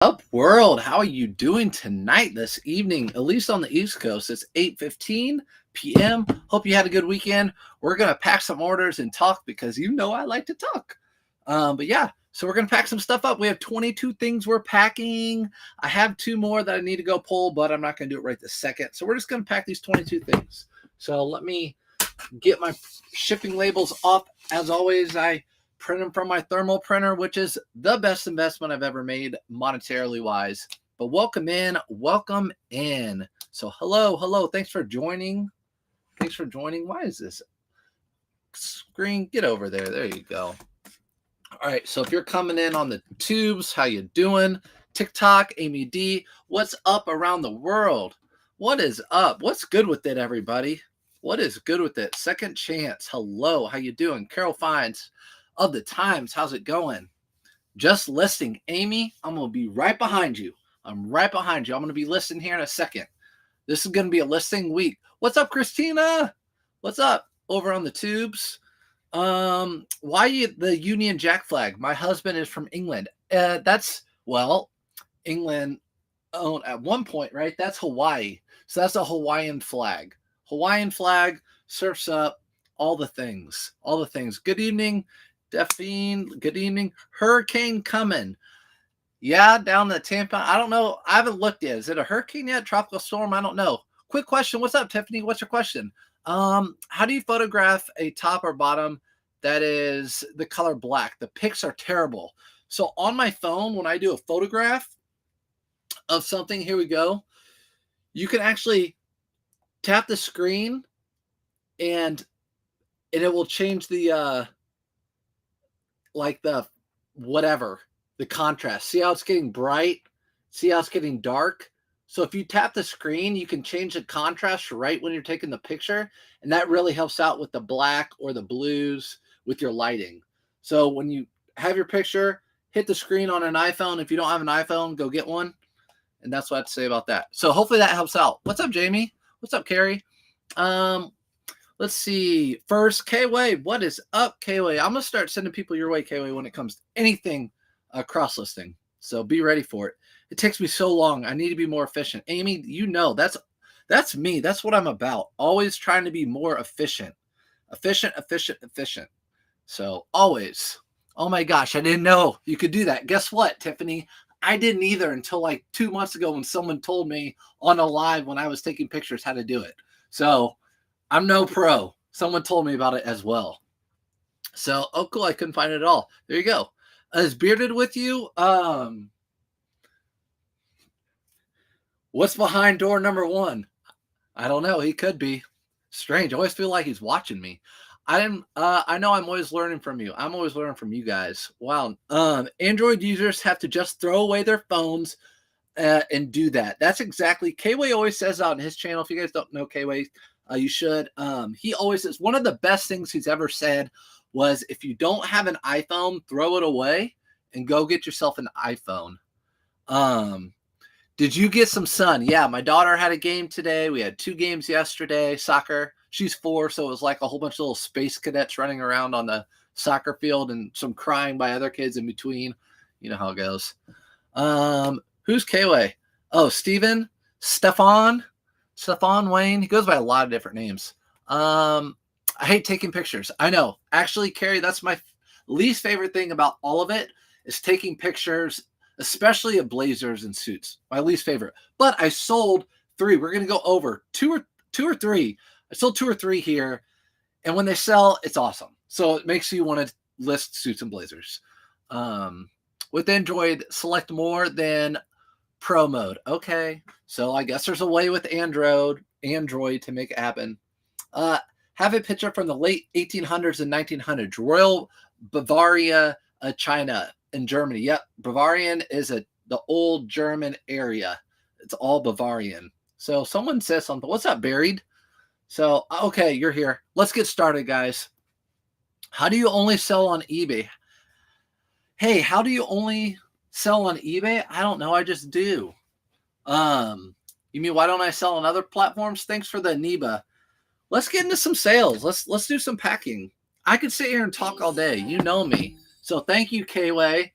Up world, how are you doing tonight, this evening, at least on the East Coast? It's 8:15 p.m. Hope you had a good weekend. We're going to pack some orders and talk because I like to talk. But yeah, so we're going to pack some stuff up. We have 22 things we're packing. I have two more that I need to go pull, but I'm not going to do it right this second. So we're just going to pack these 22 things. So let me get my shipping labels up. As always, I print them from my thermal printer, which is the best investment I've ever made monetarily wise. But welcome in. So hello. Thanks for joining. Why is this screen? Get over there. There you go. All right. So if you're coming in on the tubes, how you doing? TikTok, Amy D. What's up around the world? What is up? What's good with it, everybody? What is good with it? Second Chance. Hello. How you doing? Carol Fines of the Times. How's it going? Just listing. Amy, I'm going to be right behind you. I'm going to be listing here in a second. This is going to be a listing week. What's up, Christina? What's up over on the tubes? Why the Union Jack flag? My husband is from England. England owned at one point, right? That's Hawaii. So that's a Hawaiian flag. Surfs up, all the things. Good evening, Delphine. Good evening. Hurricane coming. Yeah, down the Tampa. I don't know. I haven't looked yet. Is it a hurricane yet? Tropical storm? I don't know. Quick question. What's up, Tiffany? What's your question? How do you photograph a top or bottom that is the color black? The pics are terrible. So on my phone, when I do a photograph of something, here we go. You can actually tap the screen and it will change the the contrast. See how it's getting bright? See how it's getting dark? So if you tap the screen, you can change the contrast right when you're taking the picture, and that really helps out with the black or the blues with your lighting. So when you have your picture, hit the screen on an iPhone. If you don't have an iPhone, go get one. And that's what I have to say about that. So hopefully that helps out. What's up, Jamie? What's up, Carrie? Let's see. First, K-Way. What is up, K-Way? I'm going to start sending people your way, K-Way, when it comes to anything cross-listing. So be ready for it. It takes me so long. I need to be more efficient. Amy, that's me. That's what I'm about. Always trying to be more efficient. Efficient. So always. Oh my gosh, I didn't know you could do that. Guess what, Tiffany? I didn't either until like 2 months ago when someone told me on a live when I was taking pictures how to do it. So I'm no pro. Someone told me about it as well. So, oh, cool. I couldn't find it at all. There you go. Is Bearded with you? What's behind door number 1? I don't know. He could be. Strange. I always feel like he's watching me. I know I'm always learning from you. I'm always learning from you guys. Wow. Android users have to just throw away their phones and do that. That's exactly. K-Way always says out on his channel. If you guys don't know K-Way, you should. He always says one of the best things he's ever said was if you don't have an iPhone, throw it away and go get yourself an iPhone. Did you get some sun? Yeah, my daughter had a game today. We had 2 games yesterday, soccer. She's 4, so it was like a whole bunch of little space cadets running around on the soccer field and some crying by other kids in between. You know how it goes. Who's K-Way? Oh, Stefan Wayne. He goes by a lot of different names. I hate taking pictures. I know. Actually, Carrie, that's my least favorite thing about all of it is taking pictures, especially of blazers and suits. My least favorite. But I sold 3. We're going to go over 2 or 3. I sold 2 or 3 here. And when they sell, it's awesome. So it makes you want to list suits and blazers. With Android, select more than Pro mode. Okay. So I guess there's a way with Android to make it happen. Have a picture from the late 1800s and 1900s. Royal Bavaria, China and Germany. Yep. Bavarian is the old German area. It's all Bavarian. So someone says something. What's up, Buried? So, okay, you're here. Let's get started, guys. How do you only sell on eBay? Hey, how do you only sell on eBay? I don't know. I just do. You mean why don't I sell on other platforms? Thanks for the Neba. Let's get into some sales. Let's do some packing. I could sit here and talk all day. You know me. So thank you, K-Way.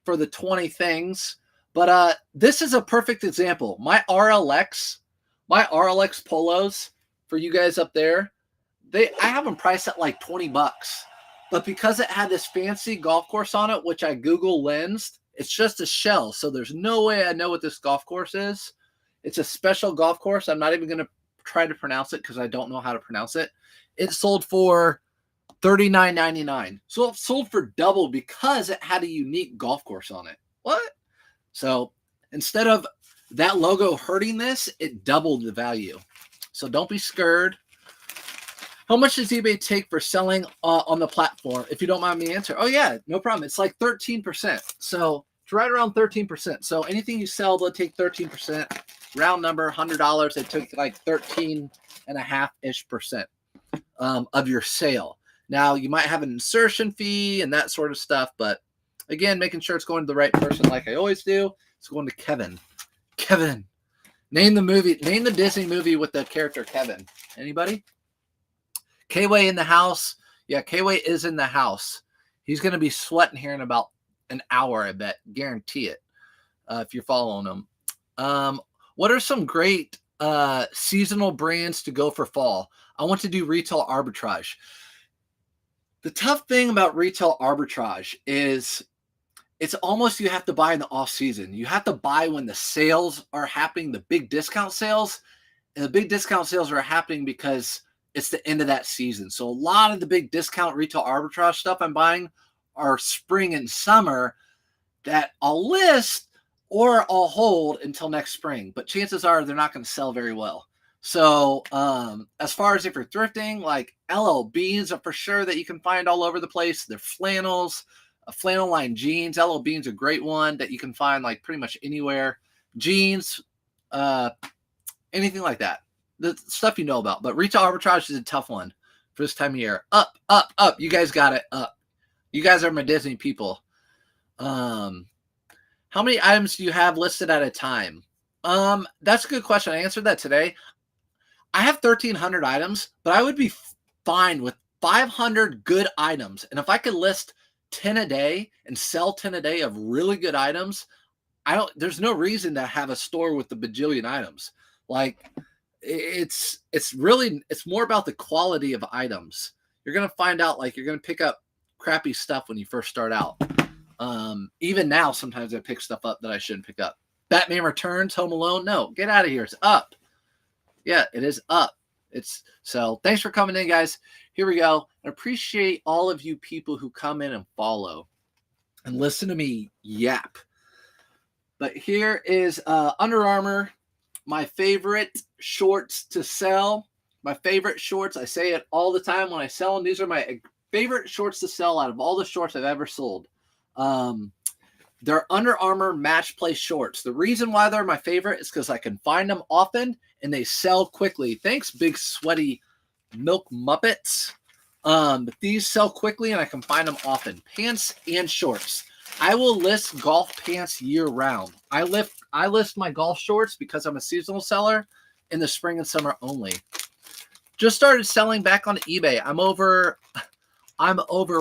for the 20 things, but this is a perfect example. My RLX polos for you guys up there, I have them priced at like 20 bucks. But because it had this fancy golf course on it, which I Google lensed, it's just a shell. So there's no way I know what this golf course is. It's a special golf course. I'm not even going to try to pronounce it because I don't know how to pronounce it. It sold for $39.99. So it sold for double because it had a unique golf course on it. What? So instead of that logo hurting this, it doubled the value. So don't be scared. How much does eBay take for selling on the platform? If you don't mind me answer. Oh, yeah, no problem. It's like 13%. So it's right around 13%. So anything you sell, they'll take 13%. Round number, $100. They took like 13.5%-ish of your sale. Now, you might have an insertion fee and that sort of stuff. But again, making sure it's going to the right person like I always do. It's going to Kevin. Kevin. Name the Disney movie with the character Kevin. Anybody? K-Way in the house. Yeah, K-Way is in the house. He's going to be sweating here in about an hour, I bet. Guarantee it, if you're following him. What are some great seasonal brands to go for fall? I want to do retail arbitrage. The tough thing about retail arbitrage is it's almost you have to buy in the off season. You have to buy when the sales are happening, the big discount sales. And the big discount sales are happening because it's the end of that season. So a lot of the big discount retail arbitrage stuff I'm buying are spring and summer that I'll list or I'll hold until next spring. But chances are they're not going to sell very well. So as far as if you're thrifting, like LL-Beans are for sure that you can find all over the place. They're flannels, flannel line jeans. LL-Beans a great one that you can find like pretty much anywhere. Jeans, anything like that. The stuff you know about. But retail arbitrage is a tough one for this time of year. Up, up, up. You guys got it. Up. You guys are my Disney people. How many items do you have listed at a time? That's a good question. I answered that today. I have 1,300 items, but I would be fine with 500 good items. And if I could list 10 a day and sell 10 a day of really good items, there's no reason to have a store with the bajillion items. Like, it's more about the quality of items. You're going to find out, like, you're going to pick up crappy stuff when you first start out. Even now, sometimes I pick stuff up that I shouldn't pick up. Batman Returns, Home Alone. No, get out of here. It's up. Yeah, it is up. So thanks for coming in, guys. Here we go. I appreciate all of you people who come in and follow and listen to me yap. But here is Under Armour. My favorite shorts to sell. My favorite shorts. I say it all the time when I sell them. These are my favorite shorts to sell out of all the shorts I've ever sold. They're Under Armour match play shorts. The reason why they're my favorite is because I can find them often and they sell quickly. Thanks, big sweaty milk muppets. But these sell quickly and I can find them often. Pants and shorts. I will list golf pants year round. I list my golf shorts because I'm a seasonal seller in the spring and summer only. Just started selling back on eBay. I'm over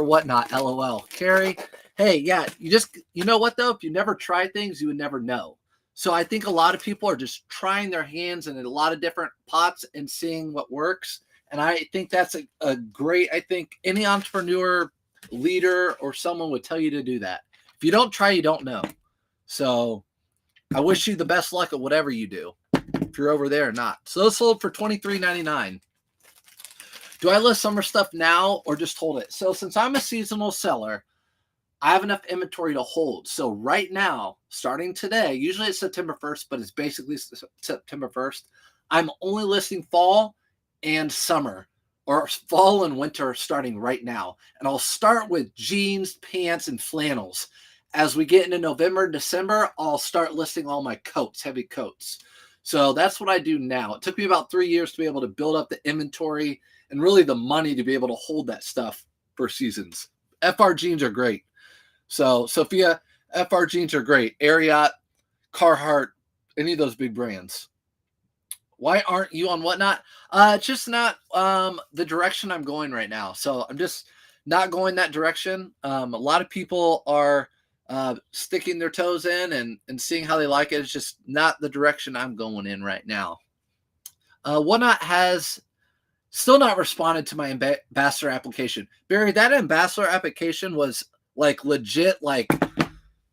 whatnot. LOL. Carrie, hey, yeah, you know what though? If you never try things, you would never know. So I think a lot of people are just trying their hands in a lot of different pots and seeing what works. And I think that's a great, I think any entrepreneur, leader, or someone would tell you to do that. If you don't try, you don't know. So I wish you the best luck at whatever you do, if you're over there or not. So those sold for $23.99. Do I list summer stuff now or just hold it? So since I'm a seasonal seller, I have enough inventory to hold. So right now, starting today, usually it's September 1st, but it's basically September 1st. I'm only listing fall and summer, or fall and winter starting right now. And I'll start with jeans, pants, and flannels. As we get into November and December, I'll start listing all my coats, heavy coats. So that's what I do now. It took me about 3 years to be able to build up the inventory and really the money to be able to hold that stuff for seasons. FR jeans are great. So Sophia, FR jeans are great. Ariat, Carhartt, any of those big brands. Why aren't you on Whatnot? It's just not the direction I'm going right now. So I'm just not going that direction. A lot of people are sticking their toes in and seeing how they like it. It's just not the direction I'm going in right now. Whatnot has still not responded to my ambassador application. Barry, that ambassador application was like legit, like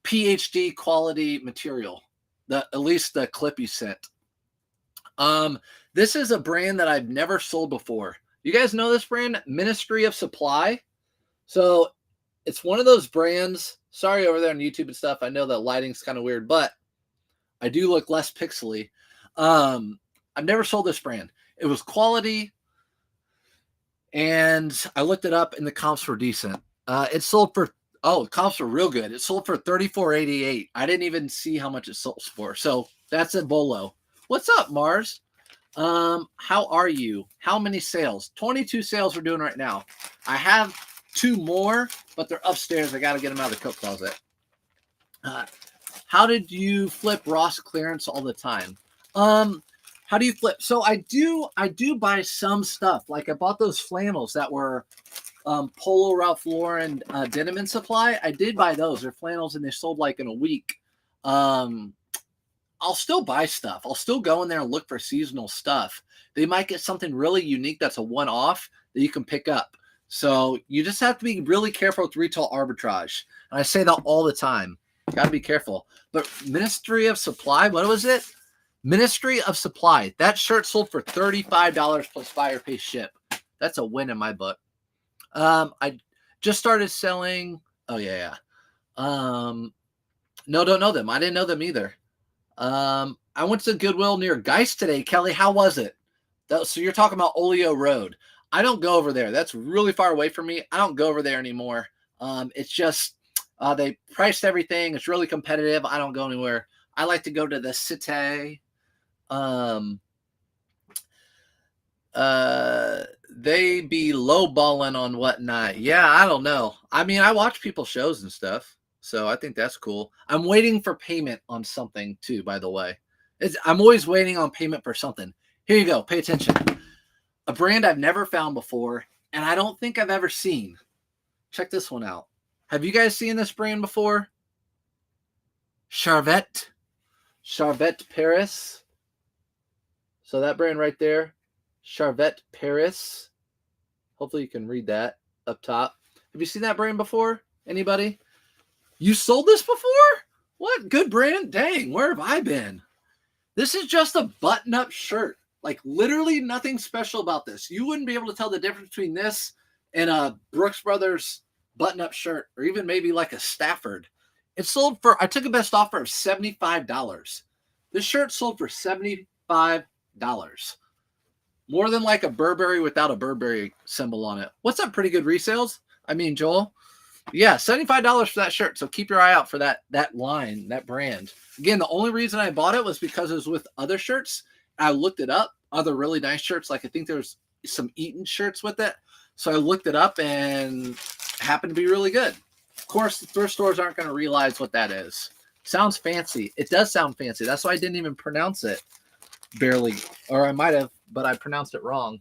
PhD quality material. At least the clip you sent. This is a brand that I've never sold before. You guys know this brand, Ministry of Supply. So it's one of those brands. Sorry over there on YouTube and stuff. I know that lighting's kind of weird, but I do look less pixely. I've never sold this brand. It was quality, and I looked it up, and the comps were decent. It sold for comps were real good. It sold for $34.88. I didn't even see how much it sold for. So that's a bolo. What's up, Mars? How are you? How many sales? 22 sales we're doing right now. I have 2 more, but they're upstairs. I got to get them out of the coat closet. How did you flip Ross clearance all the time? How do you flip? So I do buy some stuff. Like I bought those flannels that were Polo Ralph Lauren Denim and Supply. I did buy those. They're flannels and they sold like in a week. I'll still buy stuff. I'll still go in there and look for seasonal stuff. They might get something really unique that's a one-off that you can pick up. So you just have to be really careful with retail arbitrage. And I say that all the time. Got to be careful. But Ministry of Supply, what was it? Ministry of Supply. That shirt sold for $35 plus buyer pay ship. That's a win in my book. I just started selling. Oh, yeah. No, don't know them. I didn't know them either. I went to Goodwill near Geist today. Kelly, how was it? So you're talking about Oleo Road. I don't go over there. That's really far away from me. I don't go over there anymore. It's just they priced everything. It's really competitive. I don't go anywhere. I like to go to the Cité. They be lowballing on whatnot. Yeah, I don't know. I mean, I watch people's shows and stuff. So I think that's cool. I'm waiting for payment on something too, by the way. I'm always waiting on payment for something. Here you go. Pay attention. A brand I've never found before, and I don't think I've ever seen. Check this one out. Have you guys seen this brand before? Charvette Paris. So that brand right there, Charvette Paris. Hopefully you can read that up top. Have you seen that brand before? Anybody? You sold this before? What? Good brand? Dang, where have I been? This is just a button-up shirt. Like, literally nothing special about this. You wouldn't be able to tell the difference between this and a Brooks Brothers button-up shirt, or even maybe like a Stafford. It sold for, I took a best offer of $75. This shirt sold for $75. More than like a Burberry without a Burberry symbol on it. What's up, pretty good resales? I mean, Joel? Yeah, $75 for that shirt. So keep your eye out for that line, that brand. Again, the only reason I bought it was because it was with other shirts. I looked it up, other really nice shirts. Like I think there's some Eaton shirts with it. So I looked it up and it happened to be really good. Of course, the thrift stores aren't going to realize what that is. Sounds fancy. It does sound fancy. That's why I didn't even pronounce it barely. Or I might have, but I pronounced it wrong.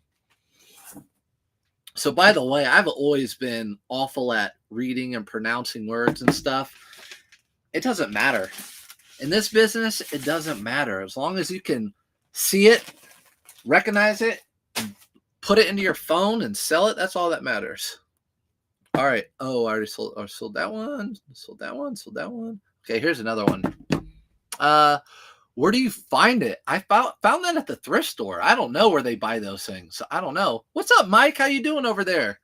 So by the way, I've always been awful at reading and pronouncing words and stuff. It doesn't matter. In this business, it doesn't matter. As long as you can see it, recognize it, put it into your phone and sell it, that's all that matters. All right. Oh, I already sold that one. Sold that one. Okay, here's another one. Where do you find it? I found that at the thrift store. I don't know where they buy those things. I don't know. What's up, Mike? How you doing over there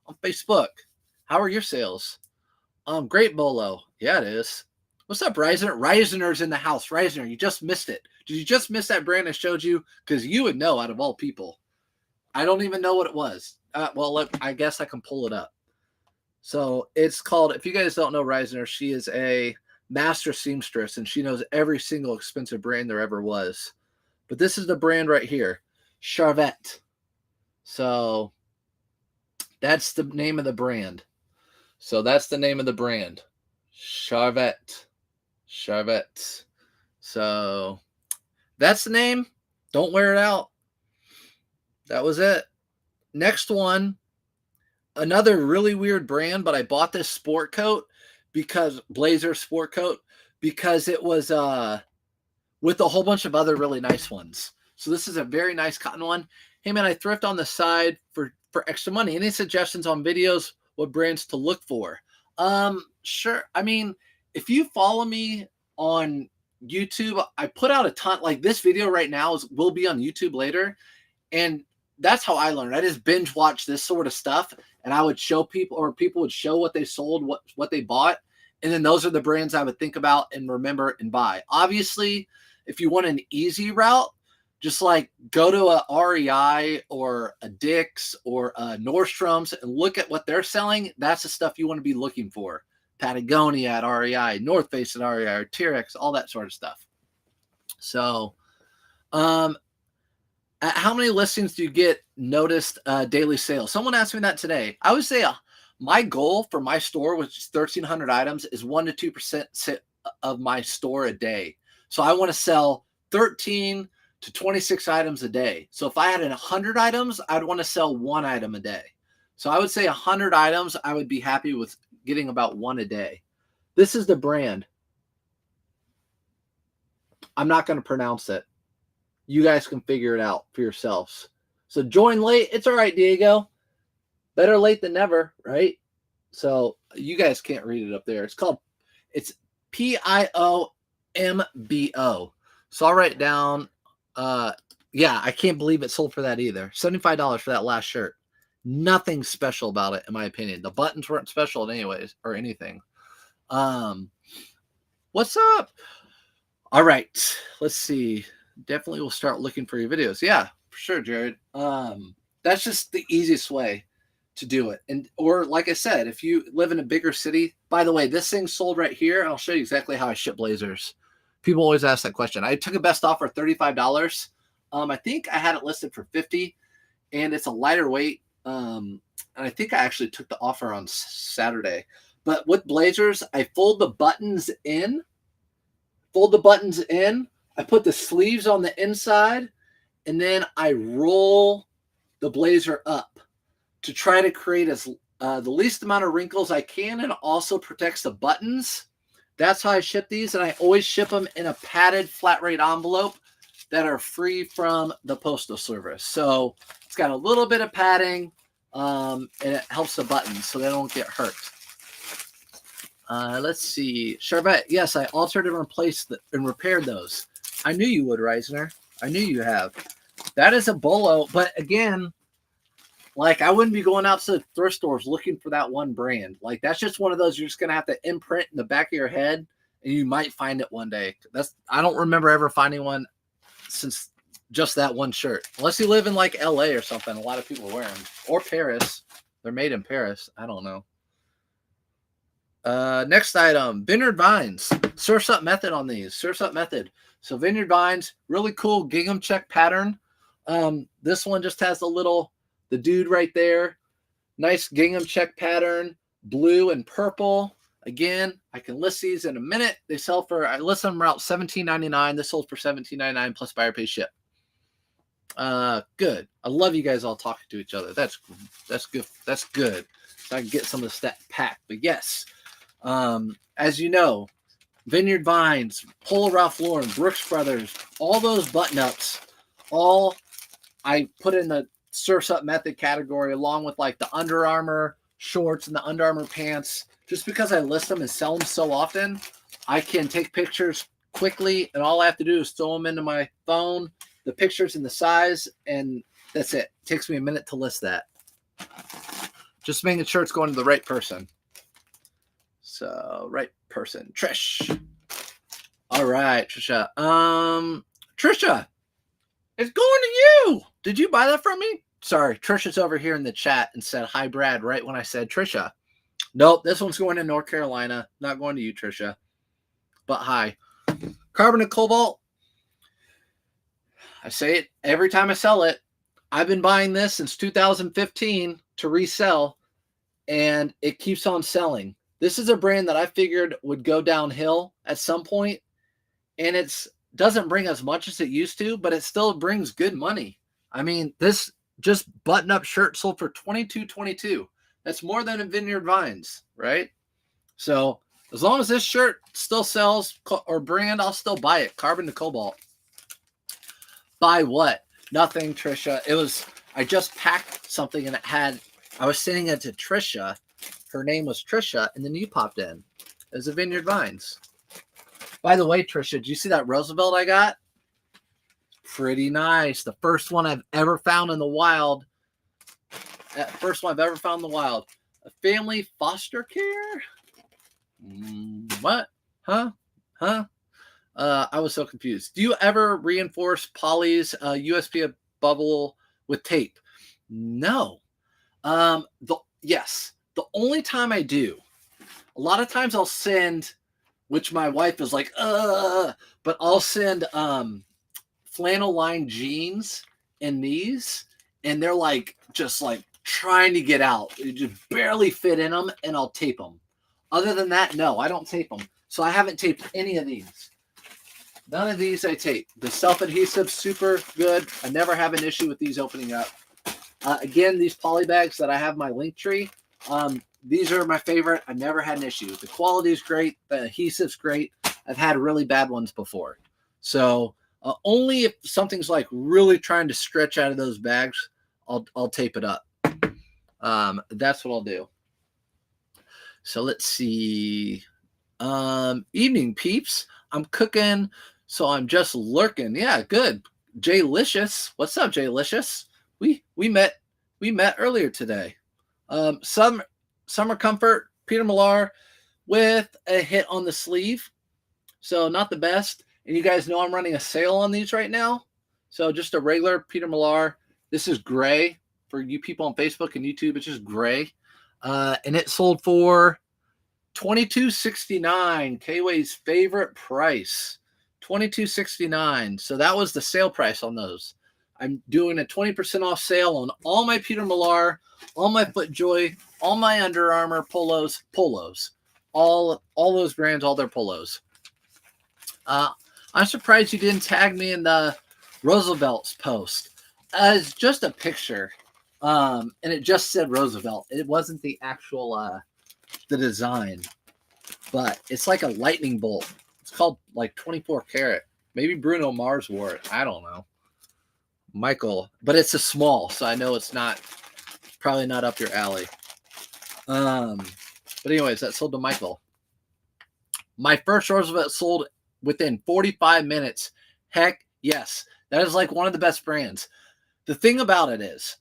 on Facebook? How are your sales? Great bolo. Yeah, it is. What's up, Reisner? Reisner's in the house. Reisner, you just missed it. Did you just miss that brand I showed you? Because you would know out of all people. I don't even know what it was. Well, I guess I can pull it up. So it's called, if you guys don't know Reisner, she is a master seamstress, and she knows every single expensive brand there ever was. But this is the brand right here, Charvette. So that's the name of the brand. Charvette. So that's the name. Don't wear it out. That was it. Next one, another really weird brand, but I bought this sport coat because blazer sport coat, because it was with a whole bunch of other really nice ones. So this is a very nice cotton one. Hey man, I thrift on the side for extra money. Any suggestions on videos, what brands to look for? Sure. I mean, if you follow me on YouTube, I put out a ton, like this video right now will be on YouTube later. And that's how I learned. I just binge watch this sort of stuff, and I would show people, or people would show what they sold, what they bought. And then those are the brands I would think about and remember and buy. Obviously, if you want an easy route, just like go to a REI or a Dick's or a Nordstrom's and look at what they're selling. That's the stuff you want to be looking for. Patagonia at REI, North Face at REI, or T-Rex, all that sort of stuff. So, how many listings do you get noticed daily sales? Someone asked me that today. I would say my goal for my store, which is 1,300 items, is 1 to 2% of my store a day. So I want to sell 13 to 26 items a day. So if I had 100 items, I'd want to sell 1 item a day. So I would say 100 items, I would be happy with getting about 1 a day. This is the brand. I'm not going to pronounce it. You guys can figure it out for yourselves. So join late. It's all right, Diego. Better late than never, right? So you guys can't read it up there. It's PIOMBO. So I'll write it down. Yeah, I can't believe it sold for that either. $75 for that last shirt. Nothing special about it, in my opinion. The buttons weren't special anyways, or anything. What's up? All right, let's see. Definitely will start looking for your videos. Yeah, for sure, Jared. That's just the easiest way to do it. And or like I said, if you live in a bigger city, by the way, this thing sold right here, and I'll show you exactly how I ship blazers. People always ask that question. I took a best offer $35. I think I had it listed for $50, and it's a lighter weight. And I think I actually took the offer on Saturday. But with blazers, I fold the buttons in. I put the sleeves on the inside, and then I roll the blazer up to try to create the least amount of wrinkles I can, and also protects the buttons. That's how I ship these, and I always ship them in a padded flat rate envelope that are free from the postal service. So it's got a little bit of padding, and it helps the buttons so they don't get hurt. Let's see. Charvette, yes, I altered and replaced and repaired those. I knew you would, Reisner. I knew you have. That is a bolo, but again, like I wouldn't be going out to thrift stores looking for that one brand. Like that's just one of those you're just gonna have to imprint in the back of your head, and you might find it one day. I don't remember ever finding one since just that one shirt. Unless you live in like LA or something, a lot of people wear them. Or Paris. They're made in Paris. I don't know. Next item, Vineyard Vines. Surf's Up method on these. Surf's Up method. So Vineyard Vines, really cool gingham check pattern. This one just has the dude right there. Nice gingham check pattern, blue and purple. Again, I can list these in a minute. I list them around $17.99. This sold for $17.99 plus buyer pay ship. Good. I love you guys all talking to each other. That's good. That's good. So I can get some of the stat pack. But yes, as you know, Vineyard Vines, Polo Ralph Lauren, Brooks Brothers, all those button ups, all I put in the Surf's Up method category, along with like the Under Armour shorts and the Under Armour pants. Just because I list them and sell them so often, I can take pictures quickly, and all I have to do is throw them into my phone, the pictures and the size, and that's it. It takes me a minute to list that. Just making sure it's going to the right person. So, right person. Trish. All right, Trisha. Trisha, it's going to you. Did you buy that from me? Sorry, Trisha's over here in the chat and said, hi, Brad, right when I said Trisha. Nope, this one's going to North Carolina. Not going to you, Trisha. But hi. Carbon and Cobalt. I say it every time I sell it. I've been buying this since 2015 to resell, and it keeps on selling. This is a brand that I figured would go downhill at some point, and it doesn't bring as much as it used to, but it still brings good money. I mean, this just button-up shirt sold for $22.22. That's more than a Vineyard Vines, right? So As long as this shirt still sells or brand, I'll still buy it. Carbon to Cobalt. Buy what? Nothing, Trisha. I just packed something and I was sending it to Trisha. Her name was Trisha, and then you popped in. It was a Vineyard Vines. By the way, Trisha, did you see that Roosevelt I got? Pretty nice. The first one I've ever found in the wild. First one I've ever found in the wild. A family foster care? What? Huh? I was so confused. Do you ever reinforce Poly's USB bubble with tape? No. Yes. The only time I do, a lot of times I'll send, which my wife is like, but I'll send flannel lined jeans in these, and they're like just like trying to get out. You just barely fit in them, and I'll tape them. Other than that, no, I don't tape them. So I haven't taped any of these. None of these I tape. The self-adhesive, super good. I never have an issue with these opening up. Again, these poly bags that I have my link tree, these are my favorite. I never had an issue. The quality is great. The adhesive's great. I've had really bad ones before. So only if something's like really trying to stretch out of those bags, I'll tape it up. That's what I'll do. So let's see. Evening peeps. I'm cooking, so I'm just lurking. Yeah, good. Jaylicious. What's up, Jaylicious? We met earlier today. Summer Comfort, Peter Millar with a hit on the sleeve. So not the best. And you guys know I'm running a sale on these right now. So just a regular Peter Millar. This is gray for you people on Facebook and YouTube. It's just gray. And it sold for $22.69, K-Way's favorite price. $22.69. So that was the sale price on those. I'm doing a 20% off sale on all my Peter Millar, all my FootJoy, all my Under Armour polos, all those brands, all their polos. I'm surprised you didn't tag me in the Roosevelt's post. It's just a picture, and it just said Roosevelt. It wasn't the actual the design, but it's like a lightning bolt. It's called like 24 karat. Maybe Bruno Mars wore it. I don't know. Michael, but it's a small, so I know it's probably not up your alley. But anyways, that sold to Michael. My first Roosevelt sold within 45 minutes. Heck yes. That is like one of the best brands. The thing about it is,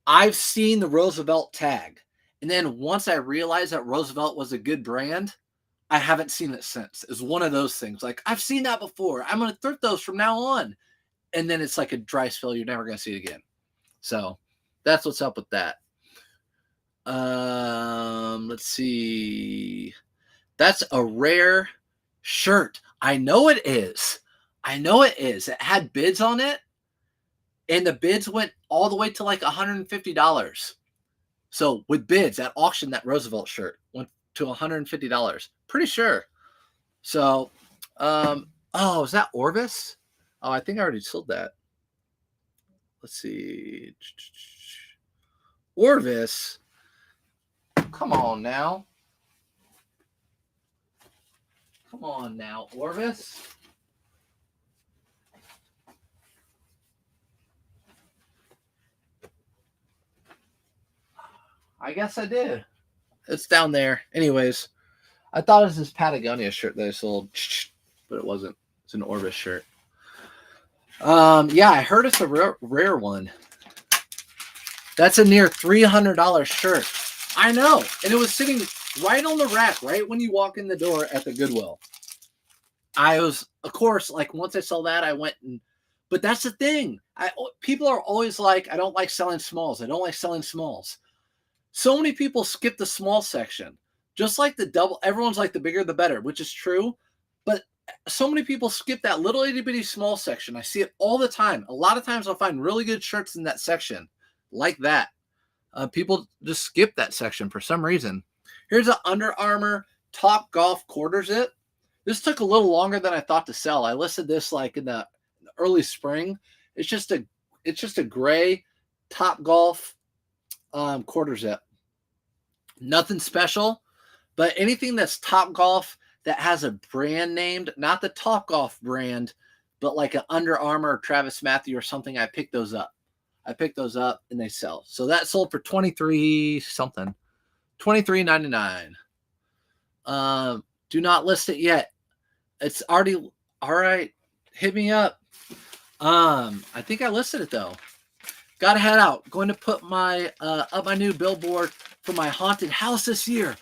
I've seen the Roosevelt tag. And then once I realized that Roosevelt was a good brand, I haven't seen it since. It's one of those things. Like, I've seen that before. I'm going to thrift those from now on. And then it's like a dry spill. You're never going to see it again. So that's what's up with that. Let's see. That's a rare shirt. I know it is. It had bids on it. And the bids went all the way to like $150. So with bids at auction, that Roosevelt shirt went to $150. Pretty sure. So, is that Orvis? Oh, I think I already sold that. Let's see. Orvis. Come on now. Orvis. I guess I did. It's down there. Anyways, I thought it was this Patagonia shirt that I sold, but it wasn't. It's an Orvis shirt. Yeah, I heard it's a rare one. That's a near $300 shirt. I know. And it was sitting right on the rack, right when you walk in the door at the Goodwill. I was, of course, like once I saw that, I went and, but that's the thing. People are always like, I don't like selling smalls. So many people skip the small section. Just like the double, everyone's like the bigger the better, which is true. But so many people skip that little itty bitty small section. I see it all the time. A lot of times I'll find really good shirts in that section like that. People just skip that section for some reason. Here's an Under Armour Top Golf quarter zip. This took a little longer than I thought to sell. I listed this like in the early spring. It's just a gray Top Golf quarter zip. Nothing special, But anything that's Top Golf that has a brand named, not the Top Golf brand, but like an Under Armour or Travis Matthew or something, I picked those up. I picked those up and they sell. So that sold for 23 something. 23.99. Do not list it yet. It's already all right. Hit me up. I think I listed it though. Gotta head out. Going to put my up my new billboard for my haunted house this year.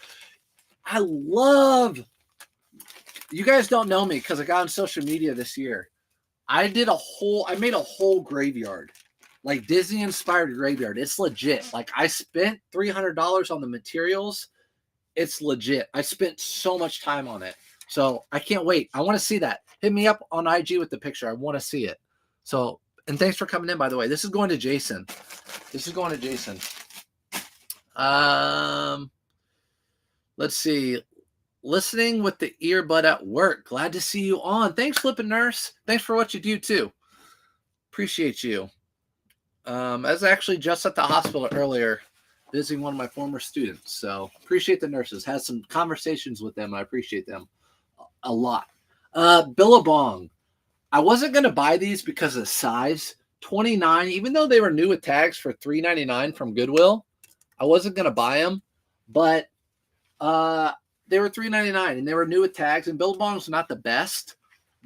I love. You guys don't know me because I got on social media this year. I made a whole graveyard, like Disney inspired graveyard. It's legit. Like I spent $300 on the materials. It's legit. I spent so much time on it. So I can't wait. I want to see that. Hit me up on IG with the picture. I want to see it. So, and thanks for coming in, by the way. This is going to Jason. Let's see. Listening with the earbud at work. Glad to see you on. Thanks, Flippin' Nurse. Thanks for what you do, too. Appreciate you. I was actually just at the hospital earlier visiting one of my former students. So appreciate the nurses. Had some conversations with them. I appreciate them a lot. Billabong. I wasn't going to buy these because of size. 29, even though they were new with tags for $3.99 from Goodwill, I wasn't going to buy them. But they were $3.99 and they were new with tags. And Billabong's not the best.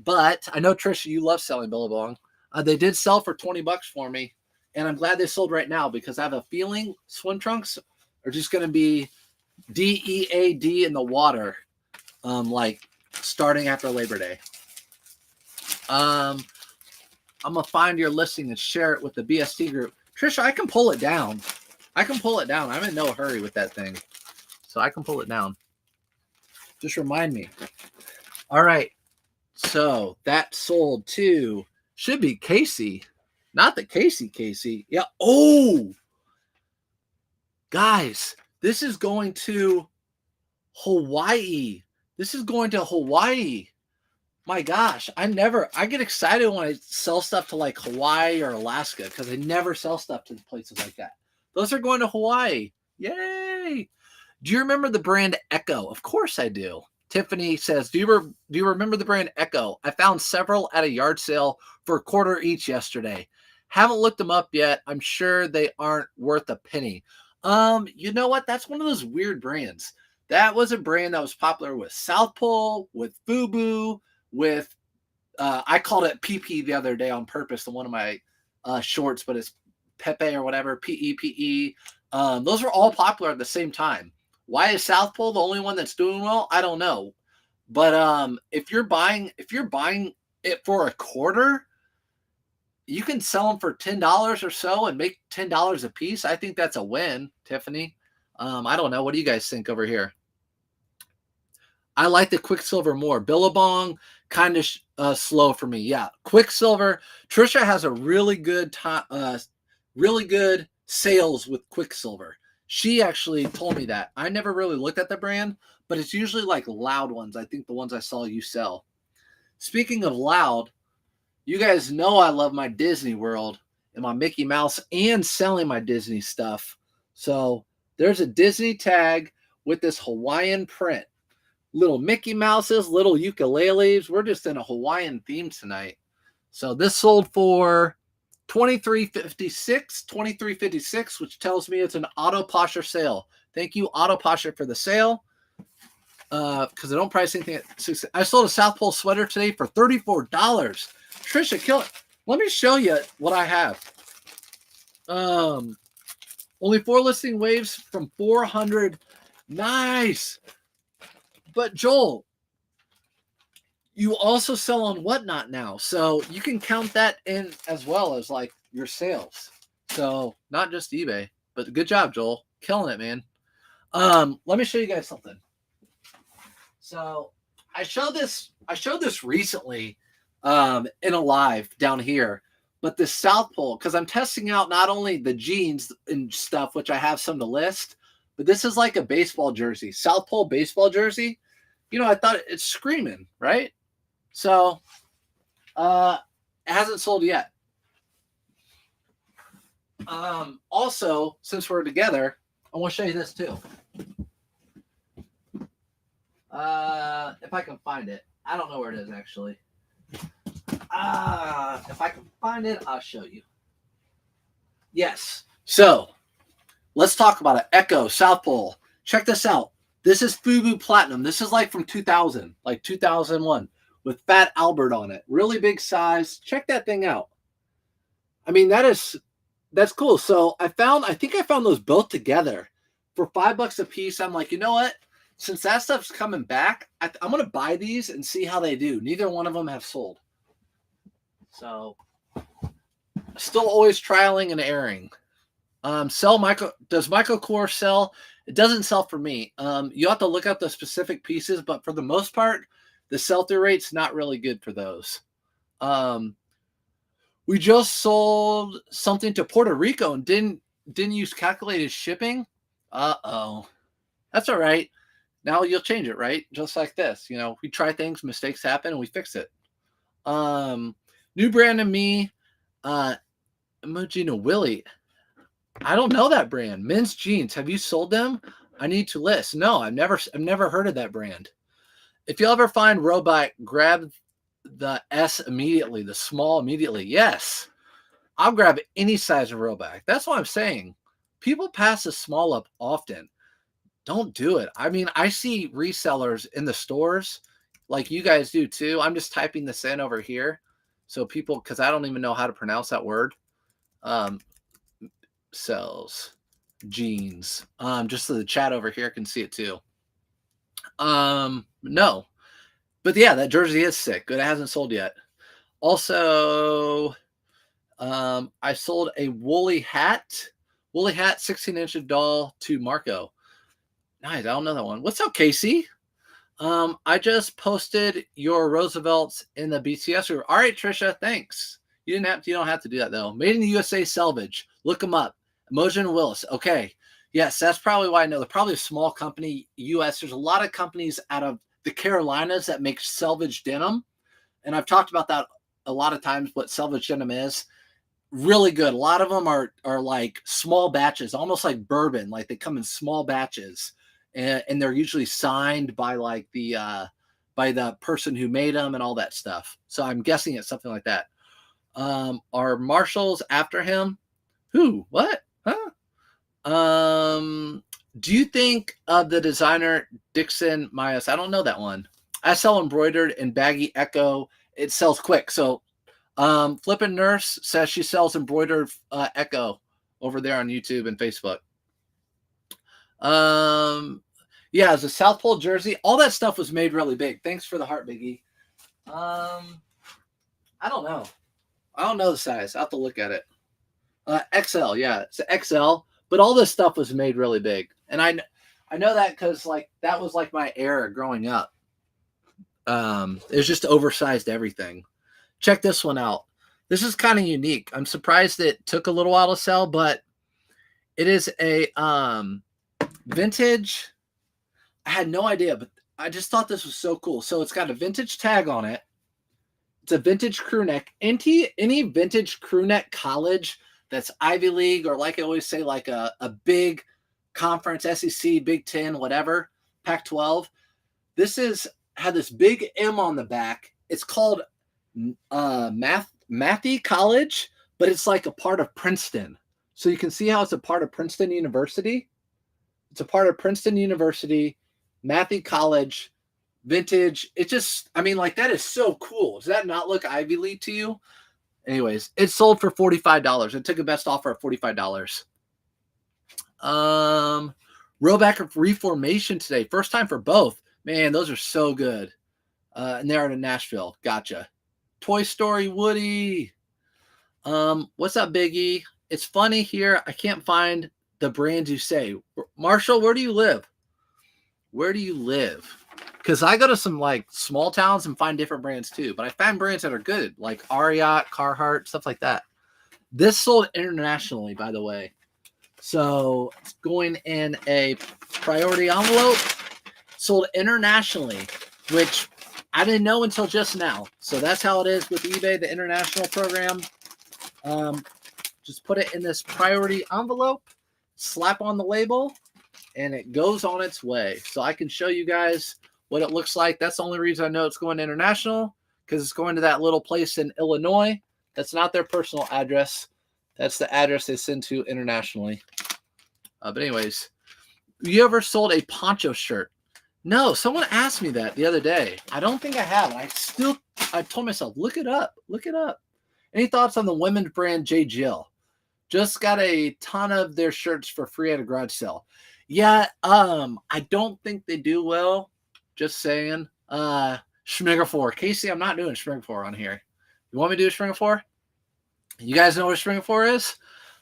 But I know, Trisha, you love selling Billabong. They did sell for $20 for me. And I'm glad they sold right now because I have a feeling swim trunks are just going to be DEAD in the water, like starting after Labor Day. I'm going to find your listing and share it with the BST group. Trisha, I can pull it down. I'm in no hurry with that thing. So I can pull it down. Just remind me. All right. So that sold to, should be Casey. Not the Casey. Yeah. Oh, guys, this is going to Hawaii. My gosh, I get excited when I sell stuff to like Hawaii or Alaska because I never sell stuff to places like that. Those are going to Hawaii. Yay. Do you remember the brand Echo? Of course I do. Tiffany says, do you remember the brand Echo? I found several at a yard sale for $1 each yesterday. Haven't looked them up yet. I'm sure they aren't worth a penny. You know what? That's one of those weird brands. That was a brand that was popular with South Pole, with FUBU, with I called it PP the other day on purpose in one of my shorts, but it's Pepe or whatever, PEPE. Those were all popular at the same time. Why is South Pole the only one that's doing well? I don't know. But if you're buying it for $1, you can sell them for $10 or so and make $10 a piece. I think that's a win, Tiffany. I don't know. What do you guys think over here? I like the Quicksilver more. Billabong, kind of slow for me. Yeah, Quicksilver. Trisha has a really good sales with Quicksilver. She actually told me that. I never really looked at the brand, but it's usually like Loud ones. I think the ones I saw you sell. Speaking of Loud, you guys know I love my Disney World and my Mickey Mouse and selling my Disney stuff. So there's a Disney tag with this Hawaiian print. Little Mickey Mouses, little ukuleles. We're just in a Hawaiian theme tonight. So this sold for $23.56, which tells me it's an Auto Posher sale. Thank you, Auto Posher, for the sale. Because I don't price anything at $6. I sold a South Pole sweater today for $34. Trisha, kill it. Let me show you what I have. Only 4 listing waves from 400. Nice. But Joel, you also sell on Whatnot now. So you can count that in as well as like your sales. So not just eBay, but good job, Joel. Killing it, man. Let me show you guys something. So I showed this recently in a live down here, but the South Pole, because I'm testing out not only the jeans and stuff, which I have some to list, but this is like a baseball jersey, South Pole baseball jersey. You know, I thought it's screaming, right? So it hasn't sold yet. Also, since we're together, I want to show you this too. If I can find it. I don't know where it is, actually. If I can find it, I'll show you. Yes. So, let's talk about it. Echo, South Pole. Check this out. This is Fubu Platinum. This is like from 2000, like 2001, with Fat Albert on it. Really big size. Check that thing out. I mean, that's cool. So I think I found those both together for $5 a piece. I'm like, you know what? Since that stuff's coming back, I'm going to buy these and see how they do. Neither one of them have sold. So still always trialing and erring. Does Michael Kors sell? It doesn't sell for me. You have to look up the specific pieces, but for the most part, the sell-through rate's not really good for those. We just sold something to Puerto Rico and didn't use calculated shipping. Uh-oh. That's all right. Now you'll change it, right? Just like this. You know, we try things, mistakes happen, and we fix it. New brand and me, Emojino Willie. I don't know that brand. Men's jeans. Have you sold them? I need to list. No, I've never heard of that brand. If you ever find Robot, grab the S immediately, the small immediately. Yes. I'll grab any size of Robot. That's what I'm saying. People pass the small up often. Don't do it. I mean, I see resellers in the stores like you guys do too. I'm just typing this in over here. So people, because I don't even know how to pronounce that word. Sells jeans. Just so the chat over here can see it too. No. But yeah, that jersey is sick. Good, it hasn't sold yet. Also, I sold a woolly hat, 16-inch doll to Marco. Nice. I don't know that one. What's up, Casey? I just posted your Roosevelts in the BTS group. All right, Trisha, thanks. You don't have to do that though. Made in the USA Selvage. Look them up. Emojin Willis. Okay. Yes, that's probably why I know. They're probably a small company, US. There's a lot of companies out of the Carolinas that make selvage denim. And I've talked about that a lot of times, what selvage denim is. Really good. A lot of them are like small batches, almost like bourbon. Like they come in small batches. And they're usually signed by like by the person who made them and all that stuff. So I'm guessing it's something like that. Are Marshalls after him? Who? What? Huh? Do you think of the designer Dixon Myers? I don't know that one. I sell embroidered and baggy Echo. It sells quick. So Flippin' Nurse says she sells embroidered Echo over there on YouTube and Facebook. Yeah, it's a South Pole jersey. All that stuff was made really big. Thanks for the heart, Biggie. I don't know. I don't know the size. I'll have to look at it. XL, yeah, it's XL. But all this stuff was made really big, and I know that because like that was like my era growing up. It was just oversized everything. Check this one out. This is kind of unique. I'm surprised it took a little while to sell, but it is a vintage. I had no idea, but I just thought this was so cool. So it's got a vintage tag on it. It's a vintage crew neck. Any vintage crew neck college that's Ivy League, or like I always say, like a big conference, SEC, Big Ten, whatever, Pac-12. This had this big M on the back. It's called Matthew College, but it's like a part of Princeton. So you can see how it's a part of Princeton University. It's a part of Princeton University, Matthew College, vintage. It just, I mean, like that is so cool. Does that not look Ivy League to you? Anyways, it sold for $45. It took a best offer of $45. Rollback of Reformation today. First time for both. Man, those are so good. And they're in Nashville. Gotcha. Toy Story Woody. What's up, Biggie? It's funny here. I can't find the brands you say. Marshall, where do you live? Where do you live? Because I go to some like small towns and find different brands too. But I find brands that are good, like Ariat, Carhartt, stuff like that. This sold internationally, by the way. So it's going in a priority envelope. Sold internationally, which I didn't know until just now. So that's how it is with eBay, the international program. Just put it in this priority envelope, slap on the label, and it goes on its way. So I can show you guys what it looks like. That's the only reason I know it's going international, because it's going to that little place in Illinois. That's not their personal address. That's the address they send to internationally. But anyways, you ever sold a poncho shirt? No, someone asked me that the other day. I don't think I have. I told myself, look it up. Look it up. Any thoughts on the women's brand J. Jill? Just got a ton of their shirts for free at a garage sale. Yeah, I don't think they do well. Just saying. Schmigafor. Casey, I'm not doing Schmigafor on here. You want me to do a Schmigafor? You guys know what a Schmigafor is?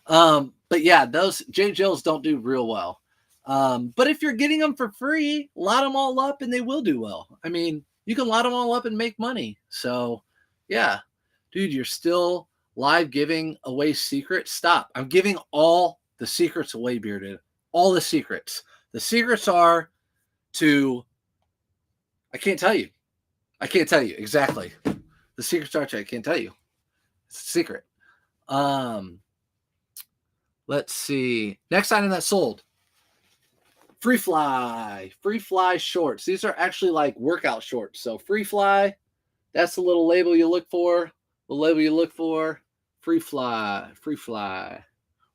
But yeah, those J. Jills don't do real well. But if you're getting them for free, lot them all up and they will do well. I mean, you can lot them all up and make money. So yeah, dude, you're still live giving away secrets. Stop. I'm giving all the secrets away, Bearded. All the secrets. The secrets are to, I can't tell you. I can't tell you exactly. The secrets are to, I can't tell you. It's a secret. Let's see. Next item that sold. Free Fly shorts. These are actually like workout shorts. So Free Fly, that's the little label you look for. The label you look for. Free Fly.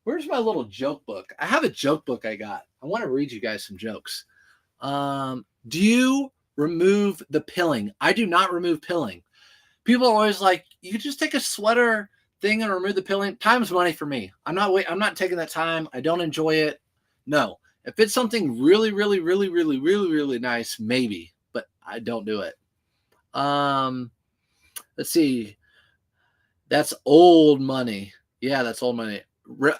Where's my little joke book? I have a joke book I got. I want to read you guys some jokes. Do you remove the pilling? I do not remove pilling. People are always like, you could just take a sweater thing and remove the pilling. Time's money for me. I'm not taking that time. I don't enjoy it. No. If it's something really, really, really, really, really, really nice, maybe, but I don't do it. Let's see. That's old money. Yeah, that's old money.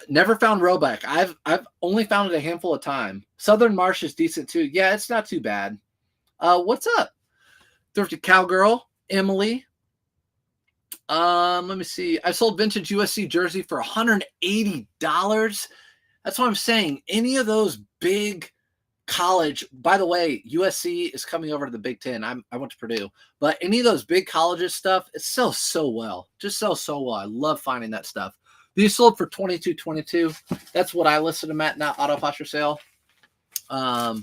Never found Roebuck. I've only found it a handful of times. Southern Marsh is decent too. Yeah, it's not too bad. What's up? Thrifty Cowgirl, Emily. Let me see. I sold vintage USC jersey for $180. That's what I'm saying. Any of those big college, by the way, USC is coming over to the Big Ten. I went to Purdue, but any of those big colleges stuff, it sells so well. Just sells so well. I love finding that stuff. These sold for $22.22. That's what I listed them at, not auto posture sale. Does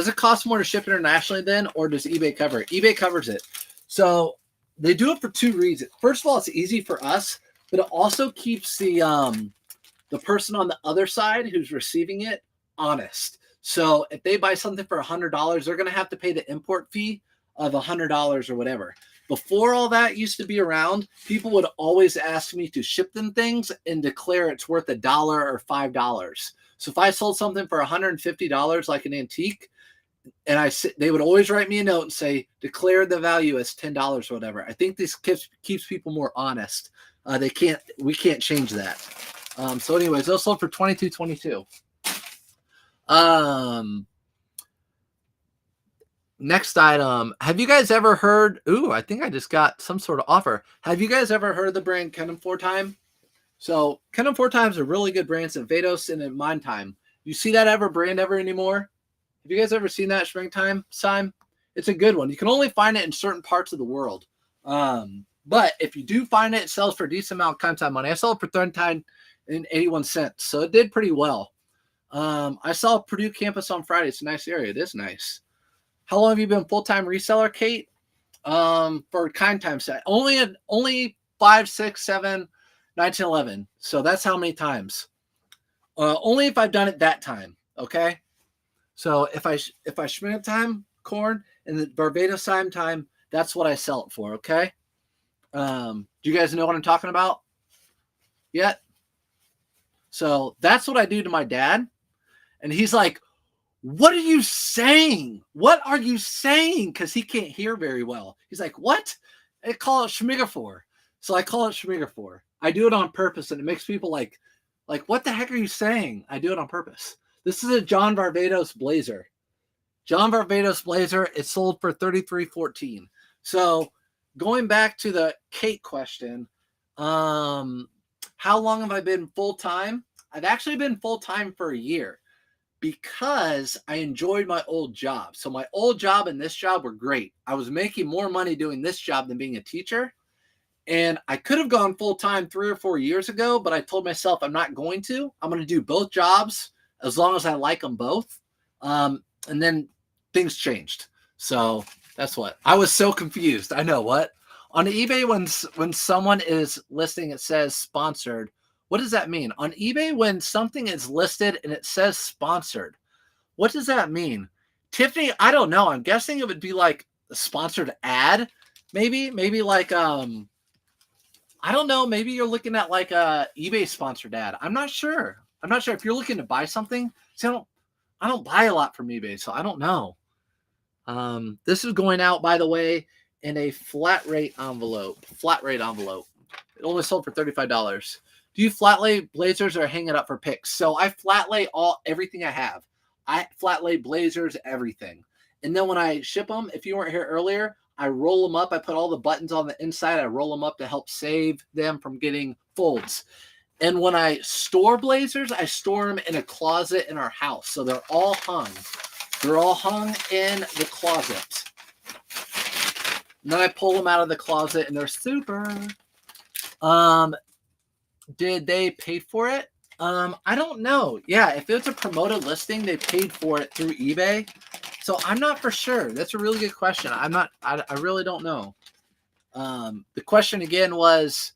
it cost more to ship internationally then, or does eBay cover it? eBay covers it. So they do it for two reasons. First of all, it's easy for us, but it also keeps the person on the other side who's receiving it honest. So if they buy something for $100, they're going to have to pay the import fee of $100 or whatever. Before all that used to be around, people would always ask me to ship them things and declare it's worth $1 or $5. So if I sold something for $150, like an antique, and they would always write me a note and say, declare the value as $10 or whatever. I think this keeps people more honest. We can't change that. So anyways, those sold for $22.22. Next item. Have you guys ever heard? Ooh, I think I just got some sort of offer. Have you guys ever heard of the brand Ken 4 Time? So Ken 4 Time is a really good brand in Vados and in Mind Time. You see that brand ever anymore? Have you guys ever seen that springtime sign? It's a good one. You can only find it in certain parts of the world. But if you do find it, it sells for a decent amount of content money. I sold it for $39.81. So it did pretty well. I saw Purdue campus on Friday. It's a nice area. It is nice. How long have you been full-time reseller, Kate? For kind time set. Only 5, 6, 7, 9, 10, 11. So that's how many times. Only if I've done it that time. Okay. So if I Schmidt time corn and the Barbados time, that's what I sell it for. Okay. Do you guys know what I'm talking about yet? So that's what I do to my dad. And he's like, what are you saying? What are you saying? Because he can't hear very well. He's like, what? I call it Schmigafor. So I call it Schmigafor. I do it on purpose, and it makes people like, what the heck are you saying? I do it on purpose. This is a John Varvatos blazer. John Varvatos blazer. It sold for $33.14. So going back to the Kate question, how long have I been full-time? I've actually been full-time for a year, because I enjoyed my old job. So my old job and this job were great. I was making more money doing this job than being a teacher. And I could have gone full-time 3 or 4 years ago, but I told myself I'm not going to. I'm going to do both jobs as long as I like them both. And then things changed. So that's what I was so confused. I know what on eBay when someone is listing, it says sponsored. What does that mean? On eBay, when something is listed and it says sponsored, what does that mean? Tiffany, I don't know. I'm guessing it would be like a sponsored ad. Maybe like I don't know. Maybe you're looking at like a eBay sponsored ad. I'm not sure. If you're looking to buy something. See, I don't buy a lot from eBay, so I don't know. This is going out, by the way, in a flat rate envelope. It only sold for $35. Do you flat lay blazers or hang it up for pics? So I flat lay everything I have. I flat lay blazers, everything. And then when I ship them, if you weren't here earlier, I roll them up. I put all the buttons on the inside. I roll them up to help save them from getting folds. And when I store blazers, I store them in a closet in our house. So they're all hung. They're all hung in the closet. And then I pull them out of the closet and they're super. Did they pay for it? I don't know. Yeah, if it's a promoted listing, they paid for it through eBay. So I'm not for sure. That's a really good question. I really don't know. The question again was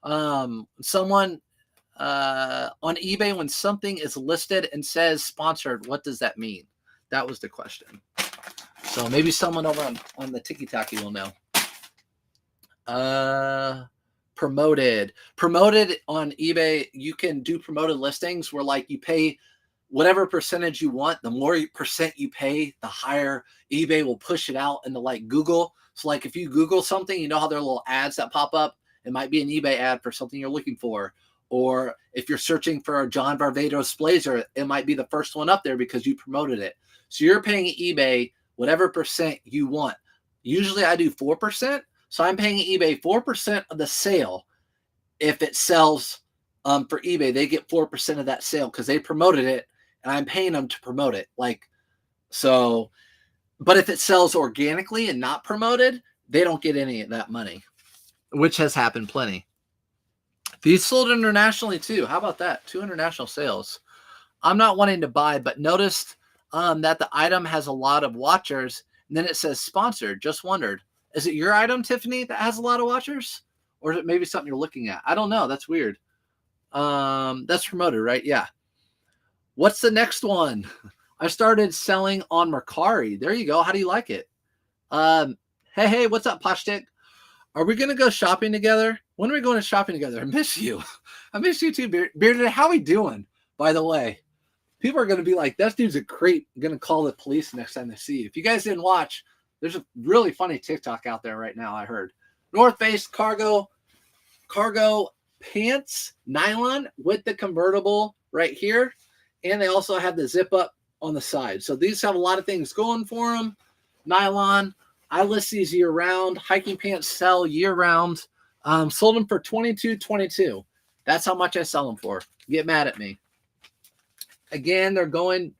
someone on eBay, when something is listed and says sponsored, what does that mean? That was the question. So maybe someone over on the Tiki-Taki will know. Promoted on eBay, you can do promoted listings where like you pay whatever percentage you want. The more percent you pay, the higher eBay will push it out into like Google. So like if you Google something, you know how there are little ads that pop up. It might be an eBay ad for something you're looking for. Or if you're searching for a John Varvatos blazer, it might be the first one up there because you promoted it. So you're paying eBay whatever percent you want. Usually I do 4%. So I'm paying eBay 4% of the sale. If it sells for eBay, they get 4% of that sale because they promoted it and I'm paying them to promote it. Like, so, but if it sells organically and not promoted, they don't get any of that money, which has happened plenty. These sold internationally too. How about that? 2 international sales. I'm not wanting to buy, but noticed that the item has a lot of watchers and then it says sponsored. Just wondered. Is it your item, Tiffany, that has a lot of watchers? Or is it maybe something you're looking at? I don't know. That's weird. That's promoted, right? Yeah. What's the next one? I started selling on Mercari. There you go. How do you like it? Hey, what's up, Poshtik? Are we going to go shopping together? When are we going to shopping together? I miss you. I miss you too, Bearded. How are we doing, by the way? People are going to be like, that dude's a creep. I'm going to call the police next time they see you. If you guys didn't watch, there's a really funny TikTok out there right now, I heard. North Face cargo pants, nylon with the convertible right here. And they also have the zip up on the side. So these have a lot of things going for them. Nylon. I list these year round. Hiking pants sell year round. Sold them for $22.22. That's how much I sell them for. Get mad at me. Again, they're going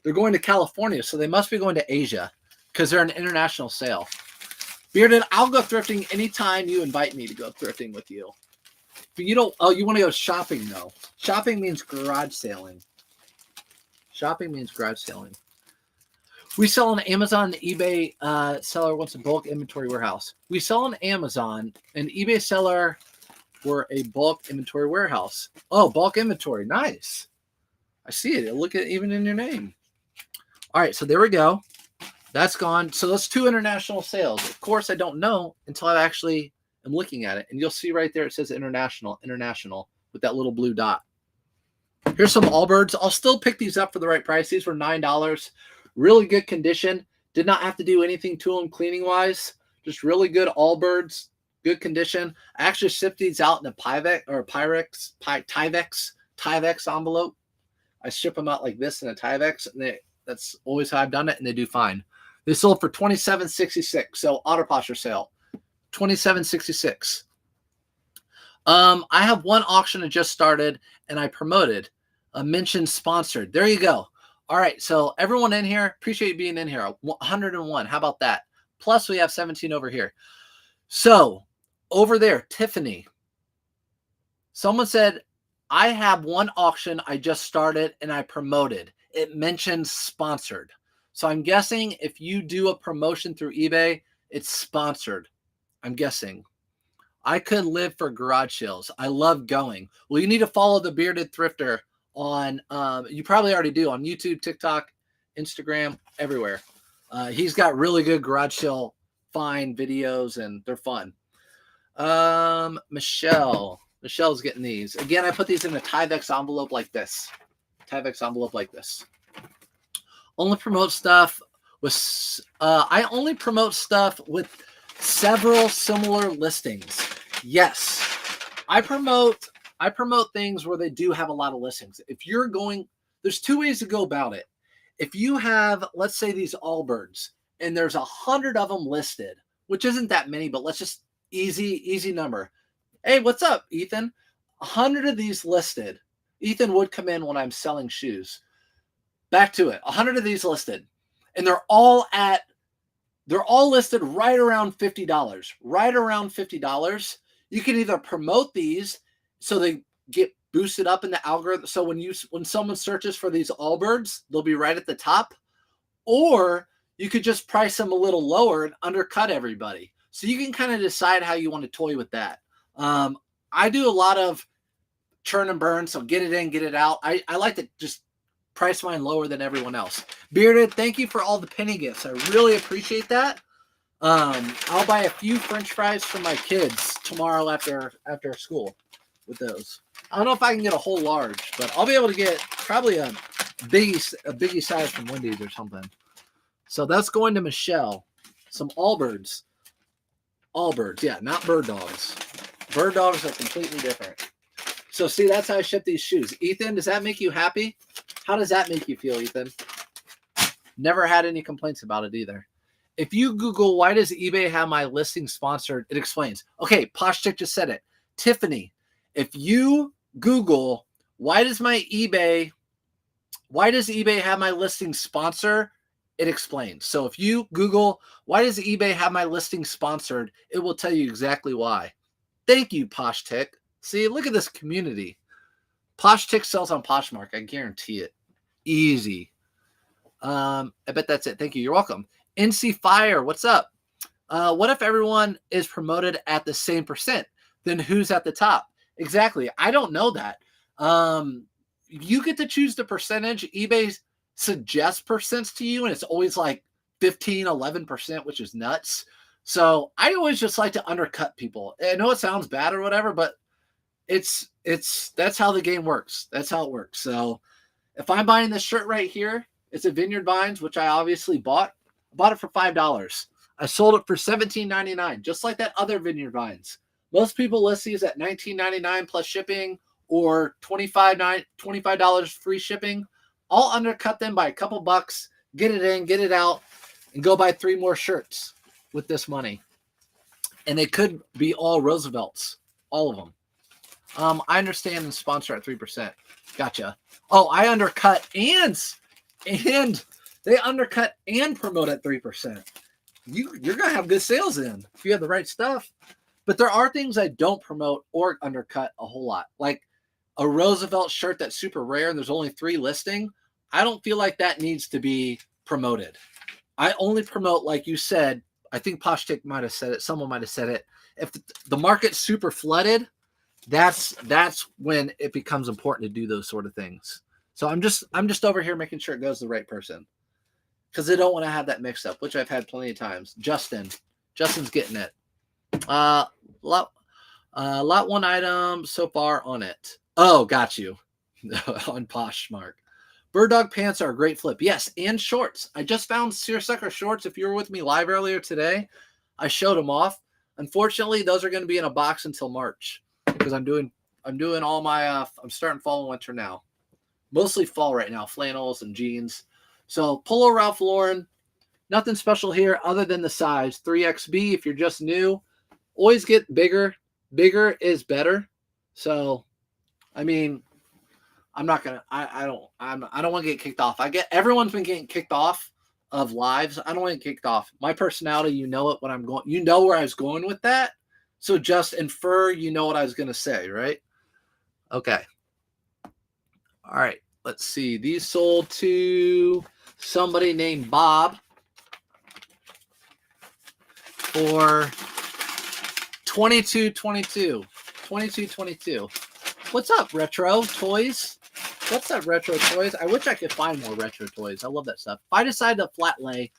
to California, so they must be going to Asia because they're an international sale. Bearded, I'll go thrifting anytime you invite me to go thrifting with you. But you don't, you want to go shopping though. Shopping means garage sailing. We sell on Amazon. The eBay seller wants a bulk inventory warehouse. We sell on Amazon. An eBay seller for a bulk inventory warehouse. Oh, bulk inventory. Nice. I see it. Look at it even in your name. All right, so there we go. That's gone. So that's 2 international sales. Of course, I don't know until I actually am looking at it. And you'll see right there, it says international with that little blue dot. Here's some Allbirds. I'll still pick these up for the right price. These were $9. Really good condition. Did not have to do anything to them cleaning-wise. Just really good Allbirds. Good condition. I actually shipped these out in a Tyvek envelope. I ship them out like this in a Tyvek, and that's always how I've done it, and they do fine. They sold for $27.66. So auto posture sale, $27.66. I have one auction that just started, and I promoted. Mentioned sponsored. There you go. All right. So everyone in here, appreciate you being in here. 101. How about that? Plus we have 17 over here. So over there, Tiffany. Someone said, I have one auction I just started and I promoted. It mentions sponsored. So I'm guessing if you do a promotion through eBay, it's sponsored. I'm guessing. I could live for garage sales. I love going. Well, you need to follow the Bearded Thrifter on, you probably already do, on YouTube, TikTok, Instagram, everywhere. He's got really good garage sale find videos, and they're fun. Michelle's getting these. Again, I put these in a Tyvek envelope like this. Only promote stuff with, I only promote stuff with several similar listings. Yes, I promote things where they do have a lot of listings. If you're going, there's two ways to go about it. If you have, let's say, these Allbirds, and there's 100 of them listed, which isn't that many, but let's just easy number. Hey, what's up, Ethan? 100 of these listed. Ethan would come in when I'm selling shoes. Back to it. 100 of these listed, and they're all listed right around $50. Right around $50. You can either promote these so they get boosted up in the algorithm. So when someone searches for these Allbirds, they'll be right at the top. Or you could just price them a little lower and undercut everybody. So you can kind of decide how you want to toy with that. I do a lot of churn and burn, so get it in, get it out. I like to just price mine lower than everyone else. Bearded, thank you for all the penny gifts. I really appreciate that. I'll buy a few French fries for my kids tomorrow after school with those. I don't know if I can get a whole large, but I'll be able to get probably a biggie size from Wendy's or something. So that's going to Michelle. Some Allbirds. Allbirds, yeah, not bird dogs. Bird dogs are completely different. So see, that's how I ship these shoes. Ethan, does that make you happy? How does that make you feel, Ethan? Never had any complaints about it either. If you Google, why does eBay have my listing sponsored? It explains. Okay, Posh Chick just said it. Tiffany, if you Google, why does eBay have my listing sponsor? It explains. So if you Google, why does eBay have my listing sponsored? It will tell you exactly why. Thank you, Posh Tick. See, look at this community. Posh Tick sells on Poshmark. I guarantee it. Easy. I bet that's it. Thank you. You're welcome. NC Fire, what's up? What if everyone is promoted at the same percent? Then who's at the top? Exactly. I don't know that. You get to choose the percentage. eBay suggests percents to you, and it's always like 15, 11%, which is nuts. So I always just like to undercut people. I know it sounds bad or whatever, but that's how the game works. That's how it works. So if I'm buying this shirt right here, it's a Vineyard Vines, which I obviously bought. I bought it for $5. I sold it for $17.99, just like that other Vineyard Vines. Most people list these at $19.99 plus shipping or $25 free shipping. I'll undercut them by a couple bucks, get it in, get it out, and go buy 3 more shirts with this money. And they could be all Roosevelts, all of them. I understand and sponsor at 3%. Gotcha. Oh, I undercut and they undercut and promote at 3%. You're going to have good sales in if you have the right stuff. But there are things I don't promote or undercut a whole lot. Like a Roosevelt shirt that's super rare and there's only 3 listing. I don't feel like that needs to be promoted. I only promote, like you said, I think Posh Tick might have said it. Someone might have said it. If the market's super flooded, that's when it becomes important to do those sort of things. So I'm just over here making sure it goes to the right person, because they don't want to have that mixed up, which I've had plenty of times. Justin's getting it. Lot 1 item so far on it. Oh, got you. On Poshmark. Bird dog pants are a great flip. Yes, and shorts. I just found seersucker shorts. If you were with me live earlier today, I showed them off. Unfortunately, those are going to be in a box until March, because I'm doing all my I'm starting fall and winter now. Mostly fall right now, flannels and jeans. So Polo Ralph Lauren, nothing special here other than the size 3XB. If you're just new, always get bigger. Bigger is better. So, I mean, I'm not gonna. I don't want to get kicked off. Everyone's been getting kicked off of lives. I don't want to get kicked off. My personality, you know it. When I'm going, you know where I was going with that. So just infer, you know what I was gonna say, right? Okay. All right. Let's see. These sold to somebody named Bob for $22.22. What's up, Retro Toys? What's up, Retro Toys? I wish I could find more Retro Toys. I love that stuff. If I decide to flat lay,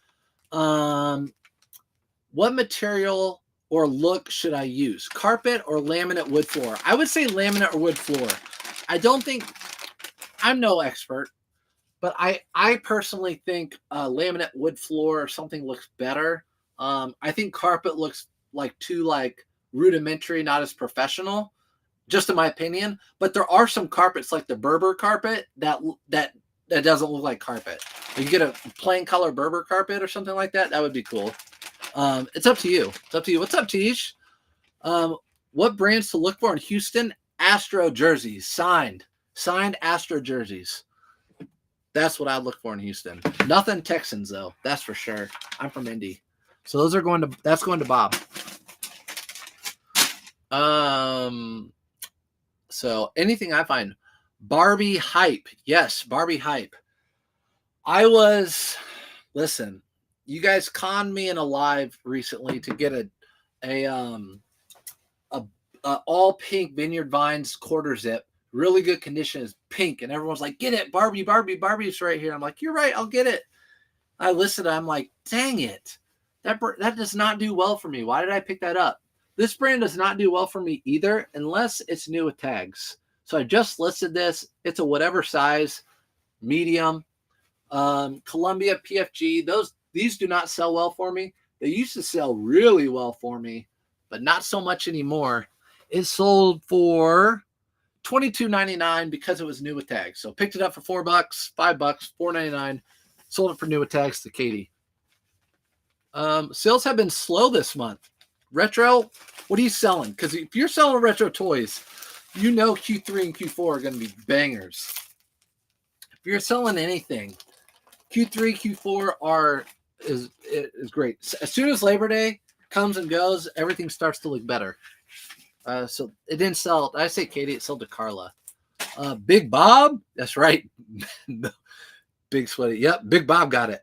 what material or look should I use? Carpet or laminate wood floor? I would say laminate or wood floor. I don't think, I'm no expert, but I personally think laminate wood floor or something looks better. I think carpet looks like too like rudimentary, not as professional, just in my opinion. But there are some carpets like the Berber carpet that doesn't look like carpet. If you get a plain color Berber carpet or something like that, that would be cool. It's up to you. It's up to you. What's up, Tish? What brands to look for in Houston? Astro jerseys, signed Astro jerseys. That's what I'd look for in Houston. Nothing Texans though. That's for sure. I'm from Indy, so those are going to. That's going to Bob. So anything I find, Barbie hype. Yes, Barbie hype. Listen, you guys conned me in a live recently to get a all pink Vineyard Vines quarter zip, really good condition, is pink, and everyone's like, get it, Barbie's right here. I'm like, you're right, I'll get it. I listened, I'm like, dang it, that does not do well for me. Why did I pick that up? This brand does not do well for me either, unless it's new with tags. So I just listed this. It's a whatever size, medium. Columbia, PFG, these do not sell well for me. They used to sell really well for me, but not so much anymore. It sold for $22.99 because it was new with tags. So picked it up for $4, $5, $4.99. Sold it for new with tags to Katie. Sales have been slow this month. Retro, what are you selling? Because if you're selling retro toys, you know Q3 and Q4 are going to be bangers. If you're selling anything, Q3, Q4 is great. As soon as Labor Day comes and goes, everything starts to look better. So it didn't sell. I say Katie, it sold to Carla. Big Bob, that's right. Big sweaty. Yep, Big Bob got it.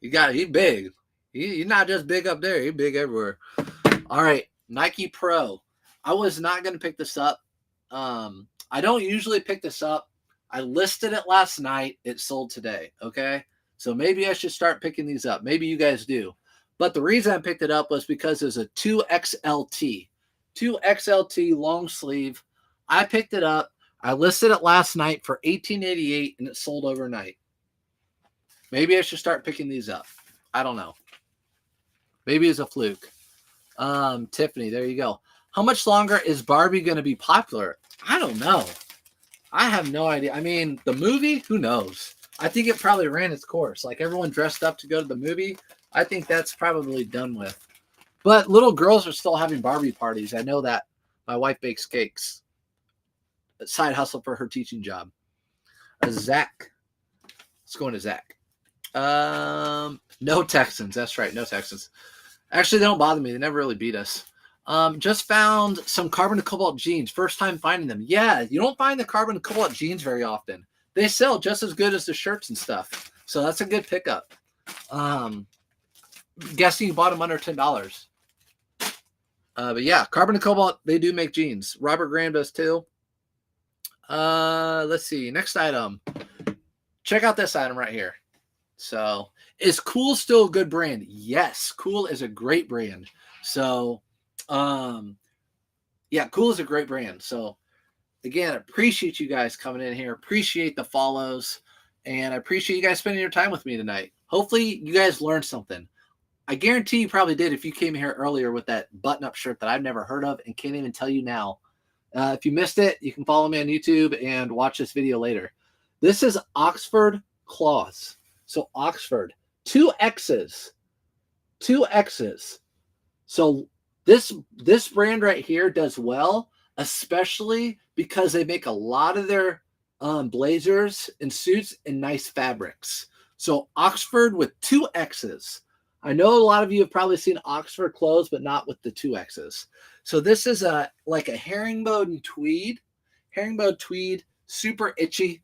He got it. He big. He's not just big up there. He's big everywhere. All right, Nike Pro. I was not going to pick this up. I don't usually pick this up. I listed it last night. It sold today, okay? So maybe I should start picking these up. Maybe you guys do. But the reason I picked it up was because there's a 2XLT. 2XLT long sleeve. I picked it up. I listed it last night for $18.88, and it sold overnight. Maybe I should start picking these up. I don't know. Maybe it's a fluke. Tiffany, there you go. How much longer is Barbie going to be popular? I don't know. I have no idea. I mean, the movie, who knows? I think it probably ran its course. Like everyone dressed up to go to the movie. I think that's probably done with. But little girls are still having Barbie parties. I know that. My wife bakes cakes. A side hustle for her teaching job. Zach. Let's go into Zach. No Texans. That's right. No Texans. Actually, they don't bother me. They never really beat us. Just found some carbon and cobalt jeans. First time finding them. Yeah, you don't find the carbon and cobalt jeans very often. They sell just as good as the shirts and stuff. So that's a good pickup. Guessing you bought them under $10. But yeah, carbon and cobalt, they do make jeans. Robert Graham does too. Let's see. Next item. Check out this item right here. So, is Cool still a good brand? Yes, Cool is a great brand. So, yeah, Cool is a great brand. So, again, appreciate you guys coming in here. Appreciate the follows. And I appreciate you guys spending your time with me tonight. Hopefully, you guys learned something. I guarantee you probably did if you came here earlier with that button-up shirt that I've never heard of and can't even tell you now. If you missed it, you can follow me on YouTube and watch this video later. This is Oxford Cloths. So Oxford, 2 X's. So this brand right here does well, especially because they make a lot of their blazers and suits in nice fabrics. So Oxford with 2 X's. I know a lot of you have probably seen Oxford clothes, but not with the 2 X's. So this is like a herringbone tweed, super itchy.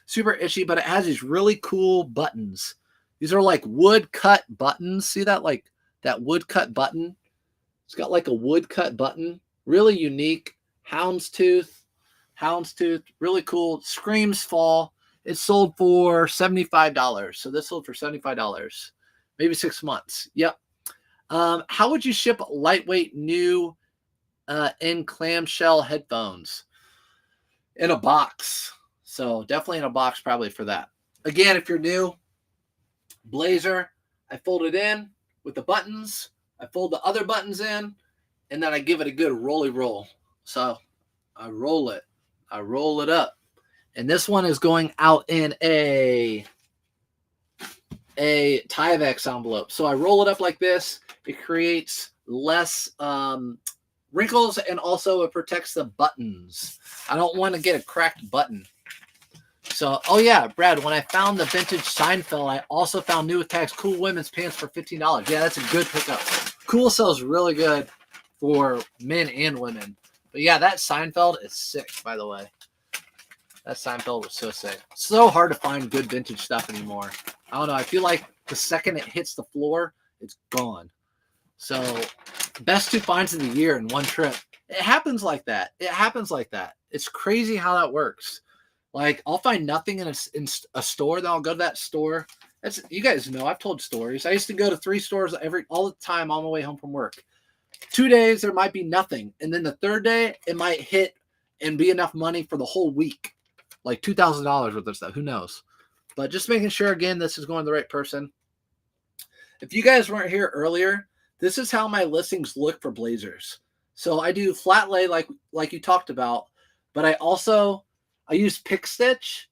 Super itchy, but it has these really cool buttons. These are like wood cut buttons. See that, like that wood cut button? It's got like a wood cut button. Really unique. Houndstooth, really cool. Screams Fall. It sold for $75. So this sold for $75. Maybe 6 months. Yep. How would you ship lightweight new in clamshell headphones? In a box. So definitely in a box probably for that. Again, if you're new, blazer, I fold it in with the buttons. I fold the other buttons in, and then I give it a good rolly roll. So I roll it. I roll it up. And this one is going out in a Tyvek envelope. So I roll it up like this. It creates less wrinkles, and also it protects the buttons. I don't want to get a cracked button. So, oh yeah, Brad, when I found the vintage Seinfeld, I also found new tags Cool Women's Pants for $15. Yeah, that's a good pickup. Cool sells really good for men and women. But yeah, that Seinfeld is sick, by the way. That Seinfeld was so sick. So hard to find good vintage stuff anymore. I don't know. I feel like the second it hits the floor, it's gone. So, best 2 finds of the year in one trip. It happens like that. It's crazy how that works. Like, I'll find nothing in a store, then I'll go to that store. You guys know, I've told stories. I used to go to 3 stores all the time on my way home from work. 2 days, there might be nothing. And then the third day, it might hit and be enough money for the whole week. Like $2,000 worth of stuff. Who knows? But just making sure, again, this is going to the right person. If you guys weren't here earlier, this is how my listings look for blazers. So I do flat lay like you talked about, but I use pick stitch,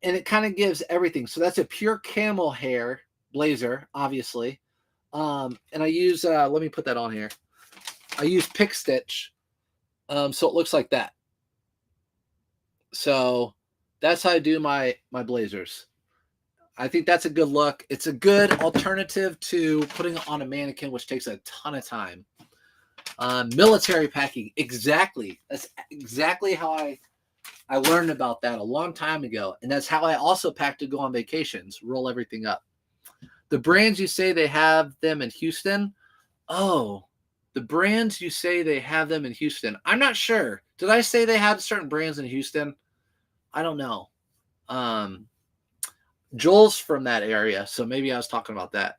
and it kind of gives everything. So that's a pure camel hair blazer, obviously. And I use, let me put that on here. I use pick stitch, so it looks like that. So that's how I do my blazers. I think that's a good look. It's a good alternative to putting it on a mannequin, which takes a ton of time. Military packing, exactly. That's exactly how I learned about that a long time ago. And that's how I also pack to go on vacations, roll everything up. The brands you say they have them in Houston. Oh, the brands you say they have them in Houston. I'm not sure. Did I say they had certain brands in Houston? I don't know. Joel's from that area, so maybe I was talking about that.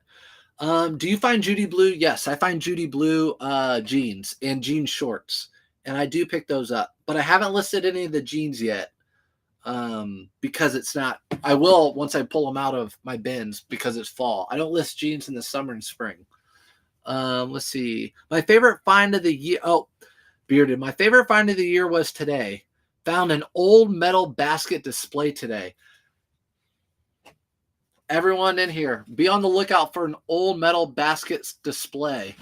Do you find Judy Blue? Yes, I find Judy Blue jeans and jean shorts, and I do pick those up. But I haven't listed any of the jeans yet because it's not. I will once I pull them out of my bins because it's fall. I don't list jeans in the summer and spring. Let's see. My favorite find of the year. Oh, bearded. My favorite find of the year was today. Found an old metal basket display today. Everyone in here, be on the lookout for an old metal basket display.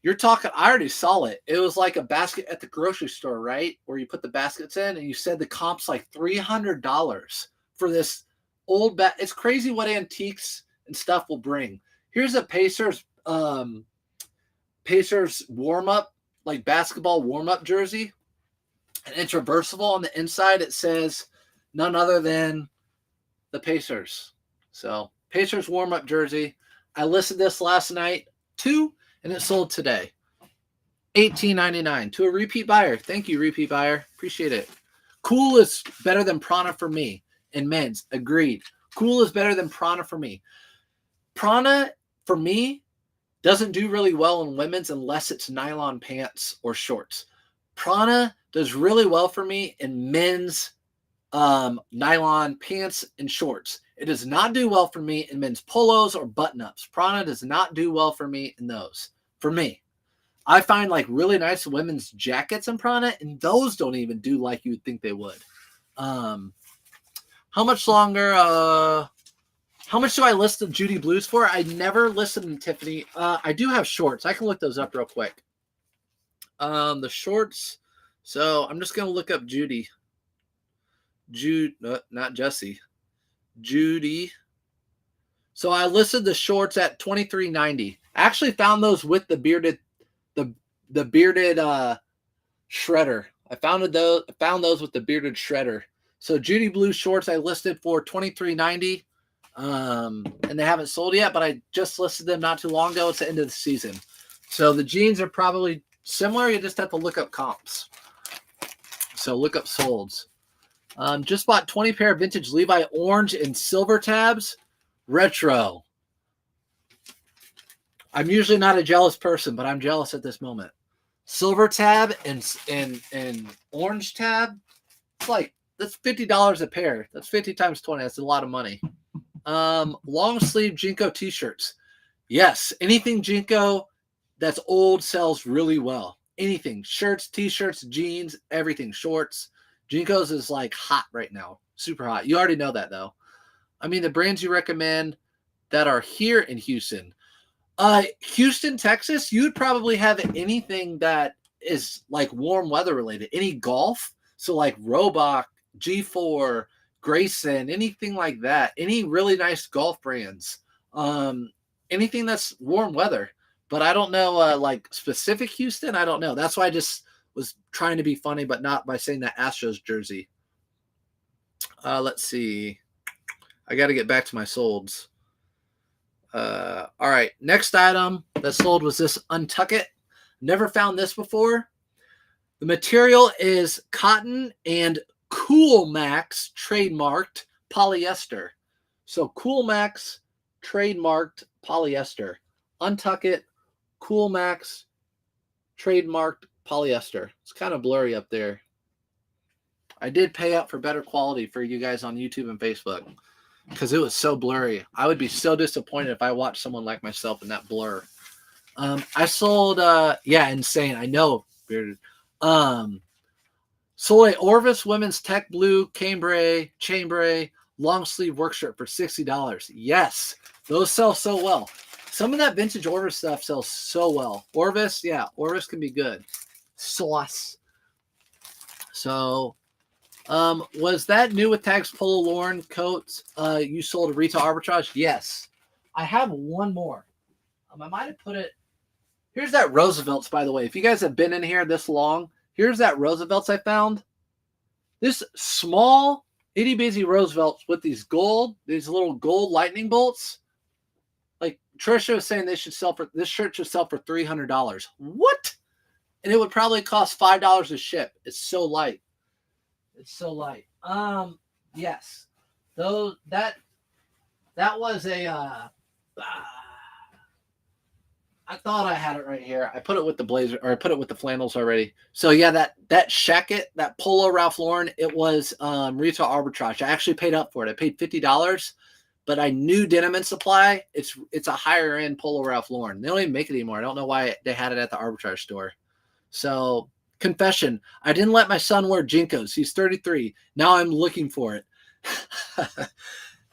You're talking, I already saw it. It was like a basket at the grocery store, right? Where you put the baskets in, and you said the comp's like $300 for this old It's crazy what antiques and stuff will bring. Here's a Pacers warm-up, like basketball warm-up jersey. And it's reversible on the inside. It says none other than the Pacers. So Pacers warm-up jersey. I listed this last night too, and it sold today. $18.99 to a repeat buyer. Thank you, repeat buyer. Appreciate it. Cool is better than Prana for me. And men's, agreed. Cool is better than Prana for me. Prana, for me, doesn't do really well in women's unless it's nylon pants or shorts. Prana does really well for me in men's nylon pants and shorts. It does not do well for me in men's polos or button-ups. Prana does not do well for me in those. For me. I find like really nice women's jackets in Prana, and those don't even do like you would think they would. How much longer? How much do I list the Judy Blues for? I never listed them, Tiffany. I do have shorts. I can look those up real quick. The shorts. So I'm just gonna look up Judy. Not Jesse. Judy. So I listed the shorts at $23.90. I actually found those with the bearded shredder. I found those with the bearded shredder. So Judy Blue shorts I listed for $23.90. And they haven't sold yet, but I just listed them not too long ago. It's the end of the season. So the jeans are probably similar. You just have to look up comps. So look up solds. Just bought 20 pair of vintage Levi orange and silver tabs. Retro. I'm usually not a jealous person, but I'm jealous at this moment. Silver tab and orange tab. It's like, that's $50 a pair. That's 50 times 20. That's a lot of money. Long sleeve Jinko t-shirts. Yes, anything Jinko that's old sells really well. Anything. Shirts, t-shirts, jeans, everything. Shorts. Jinko's is like hot right now. Super hot. You already know that though. I mean, the brands you recommend that are here in Houston. Houston, Texas, you would probably have anything that is like warm weather related. Any golf. So like Robach, G4, Grayson, anything like that. Any really nice golf brands. Anything that's warm weather. But I don't know, like specific Houston. I don't know. That's why I just was trying to be funny, but not by saying that Astros jersey. Let's see. I got to get back to my solds. All right. Next item that sold was this Untuck It. Never found this before. The material is cotton and Cool Max trademarked polyester. So Cool Max trademarked polyester. Untuck It, Cool Max trademarked polyester. It's kind of blurry up there. I did pay up for better quality for you guys on YouTube and Facebook because it was so blurry. I would be so disappointed if I watched someone like myself in that blur. I sold, insane. I know, bearded. Sold a Orvis Women's Tech Blue Cambrai long sleeve work shirt for $60. Yes, those sell so well. Some of that vintage Orvis stuff sells so well. Orvis can be good. Sauce. So, was that new with tags Polo Lauren coats you sold at retail arbitrage? Yes. I have one more. I might have put it. Here's that Roosevelt's, by the way. If you guys have been in here this long, here's that Roosevelt's I found. This small itty bitty Roosevelt's with these little gold lightning bolts. Like Trisha was saying, this shirt should sell for $300. What? And it would probably cost $5 to ship. It's so light. Yes. Though that was a I thought I had it right here. I put it with the blazer, or I put it with the flannels already. So yeah, that shacket, that Polo Ralph Lauren, it was retail arbitrage. I actually paid up for it. I paid $50, but I knew Denim and Supply. It's a higher end Polo Ralph Lauren. They don't even make it anymore. I don't know why they had it at the arbitrage store. So confession, I didn't let my son wear Jinkos. He's 33. Now I'm looking for it.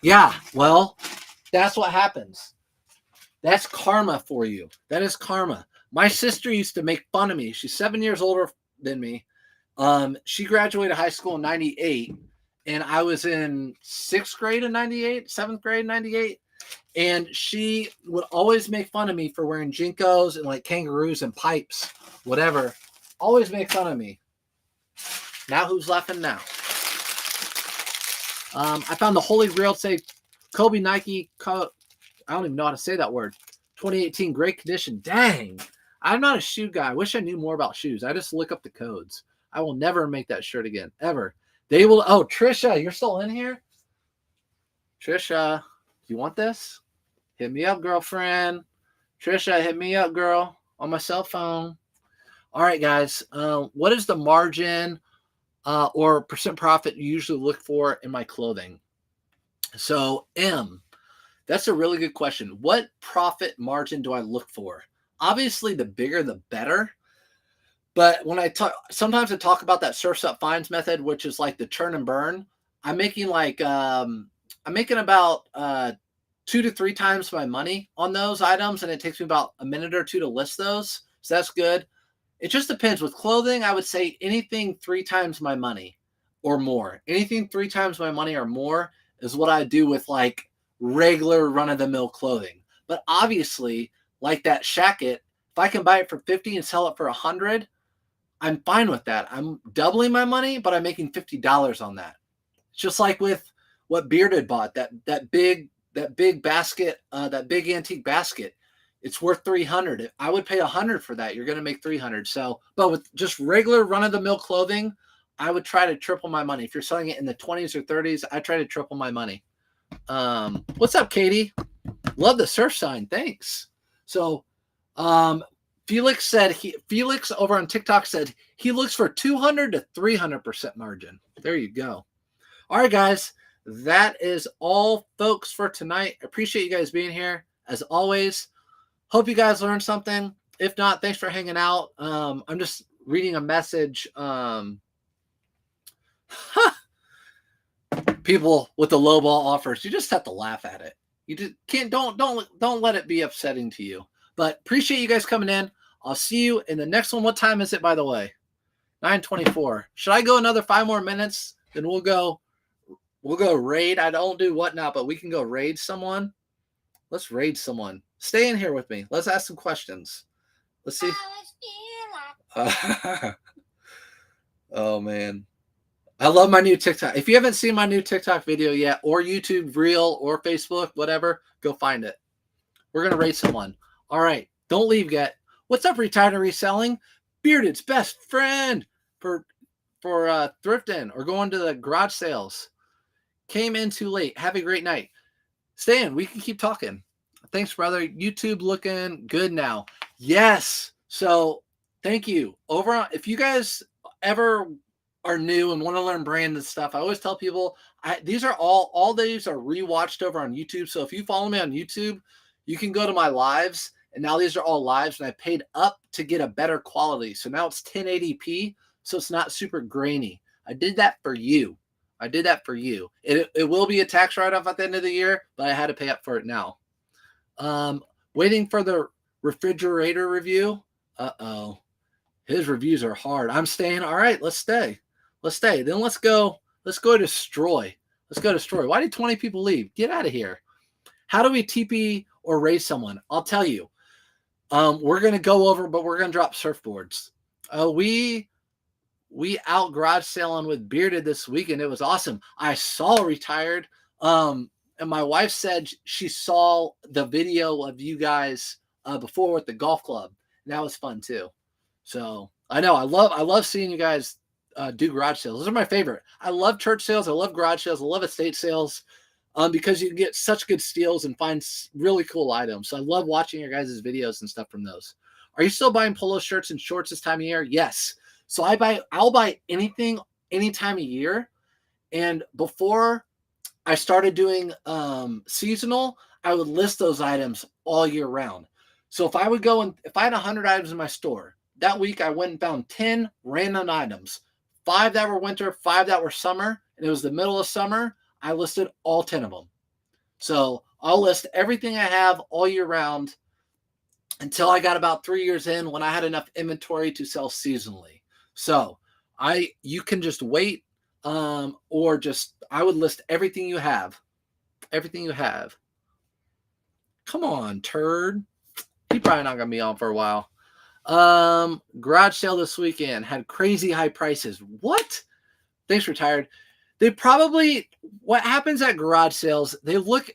Yeah, well, that's what happens. That's karma for you. That is karma. My sister used to make fun of me. She's 7 years older than me. She graduated high school in 98, and I was in 6th grade in 98, 7th grade in 98. And she would always make fun of me for wearing Jinkos and like kangaroos and pipes, whatever. Always make fun of me. Now who's laughing now? I found the Holy Grail say Kobe Nike I don't even know how to say that word. 2018, great condition. Dang. I'm not a shoe guy. I wish I knew more about shoes. I just look up the codes. I will never make that shirt again. Ever. They will. Oh, Trisha, you're still in here? Trisha, you want this? Hit me up, girlfriend. Trisha, hit me up, girl, on my cell phone. All right, guys. What is the margin or percent profit you usually look for in my clothing? So, that's a really good question. What profit margin do I look for? Obviously, the bigger, the better. But when sometimes I talk about that Surf's Up Fines method, which is like the turn and burn. I'm making about 2 to 3 times my money on those items, and it takes me about a minute or 2 to list those. So that's good. It just depends. With clothing, I would say anything 3 times my money or more. Anything 3 times my money or more is what I do with like regular run-of-the-mill clothing. But obviously, like that shacket, if I can buy it for $50 and sell it for $100, I'm fine with that. I'm doubling my money, but I'm making $50 on that. just like with what Bearded bought, that big basket, that big antique basket. It's worth 300. I would pay 100 for that. You're going to make 300. So, but with just regular run of the mill clothing, I would try to triple my money. If you're selling it in the 20s or 30s, I try to triple my money. What's up, Katie? Love the surf sign. Thanks. So, Felix over on TikTok said he looks for 200 to 300% margin. There you go. All right, guys, that is all, folks, for tonight. Appreciate you guys being here as always. Hope you guys learned something. If not, thanks for hanging out. I'm just reading a message. People with the low ball offers, you just have to laugh at it. You just can't. Don't let it be upsetting to you. But appreciate you guys coming in. I'll see you in the next one. What time is it, by the way? 9:24. Should I go another 5 more minutes? Then we'll go raid. I don't do what now, but we can go raid someone. Let's raid someone. Stay in here with me. Let's ask some questions. Let's see. Oh, man. I love my new TikTok. If you haven't seen my new TikTok video yet, or YouTube Reel, or Facebook, whatever, go find it. We're going to raid someone. All right. Don't leave yet. What's up, Retired and Reselling? Bearded's best friend for thrifting or going to the garage sales. Came in too late. Have a great night. Stay in. We can keep talking. Thanks, brother. YouTube looking good now. Yes. So thank you. If you guys ever are new and want to learn brand and stuff, I always tell people these are all these are rewatched over on YouTube. So if you follow me on YouTube, you can go to my lives, and now these are all lives, and I paid up to get a better quality. So now it's 1080p, so it's not super grainy. I did that for you. It will be a tax write-off at the end of the year, but I had to pay up for it now. Waiting for the refrigerator review. His reviews are hard. I'm staying. All right, let's stay. Then let's go destroy. Why did 20 people leave? Get out of here. How do we TP or raise someone? I'll tell you. We're going to go over, but we're going to drop surfboards. We out garage selling with Bearded this weekend. It was awesome. I saw Retired. And my wife said she saw the video of you guys before with the golf club. And that was fun too. So I know I love seeing you guys do garage sales. Those are my favorite. I love church sales. I love garage sales. I love estate sales because you can get such good steals and find really cool items. So I love watching your guys' videos and stuff from those. Are you still buying polo shirts and shorts this time of year? Yes. So I'll buy anything any time of year. And before I started doing seasonal, I would list those items all year round. So if I had 100 items in my store, that week I went and found 10 random items, 5 that were winter, 5 that were summer, and it was the middle of summer. I listed all 10 of them. So I'll list everything I have all year round until I got about 3 years in when I had enough inventory to sell seasonally. So you can just wait. I would list everything you have. Come on, turd. He probably not going to be on for a while. Garage sale this weekend had crazy high prices. What? Thanks, Retired. What happens at garage sales, they don't want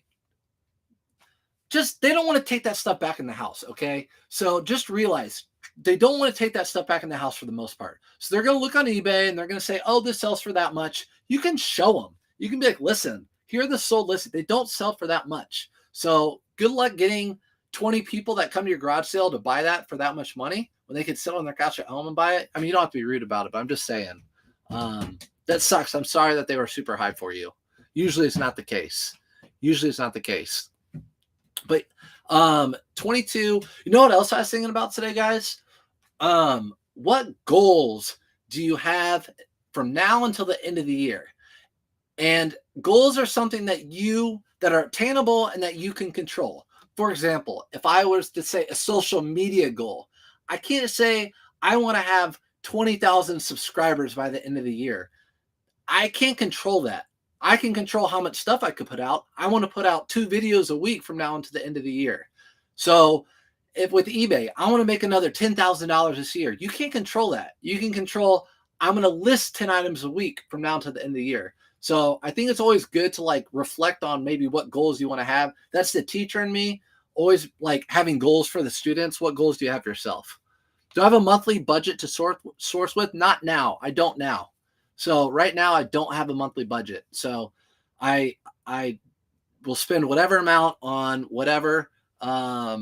to take that stuff back in the house. Okay. So just realize they don't want to take that stuff back in the house for the most part. So they're going to look on eBay and they're going to say, oh, this sells for that much. You can show them. You can be like, listen, here are the sold listings. They don't sell for that much. So good luck getting 20 people that come to your garage sale to buy that for that much money when they could sit on their couch at home and buy it. I mean, you don't have to be rude about it, but I'm just saying that sucks. I'm sorry that they were super high for you. Usually it's not the case. But 22, you know what else I was thinking about today, guys? What goals do you have from now until the end of the year? And goals are something that are attainable and that you can control. For example, if I was to say a social media goal, I can't say I want to have 20,000 subscribers by the end of the year. I can't control that. I can control how much stuff I could put out. I want to put out 2 videos a week from now until the end of the year. So if with eBay, I want to make another $10,000 this year. You can't control that. You can control, I'm going to list 10 items a week from now until the end of the year. So I think it's always good to like reflect on maybe what goals you want to have. That's the teacher in me, always like having goals for the students. What goals do you have for yourself? Do I have a monthly budget to source with? Not now. I don't now. So right now I don't have a monthly budget. So I will spend whatever amount on whatever that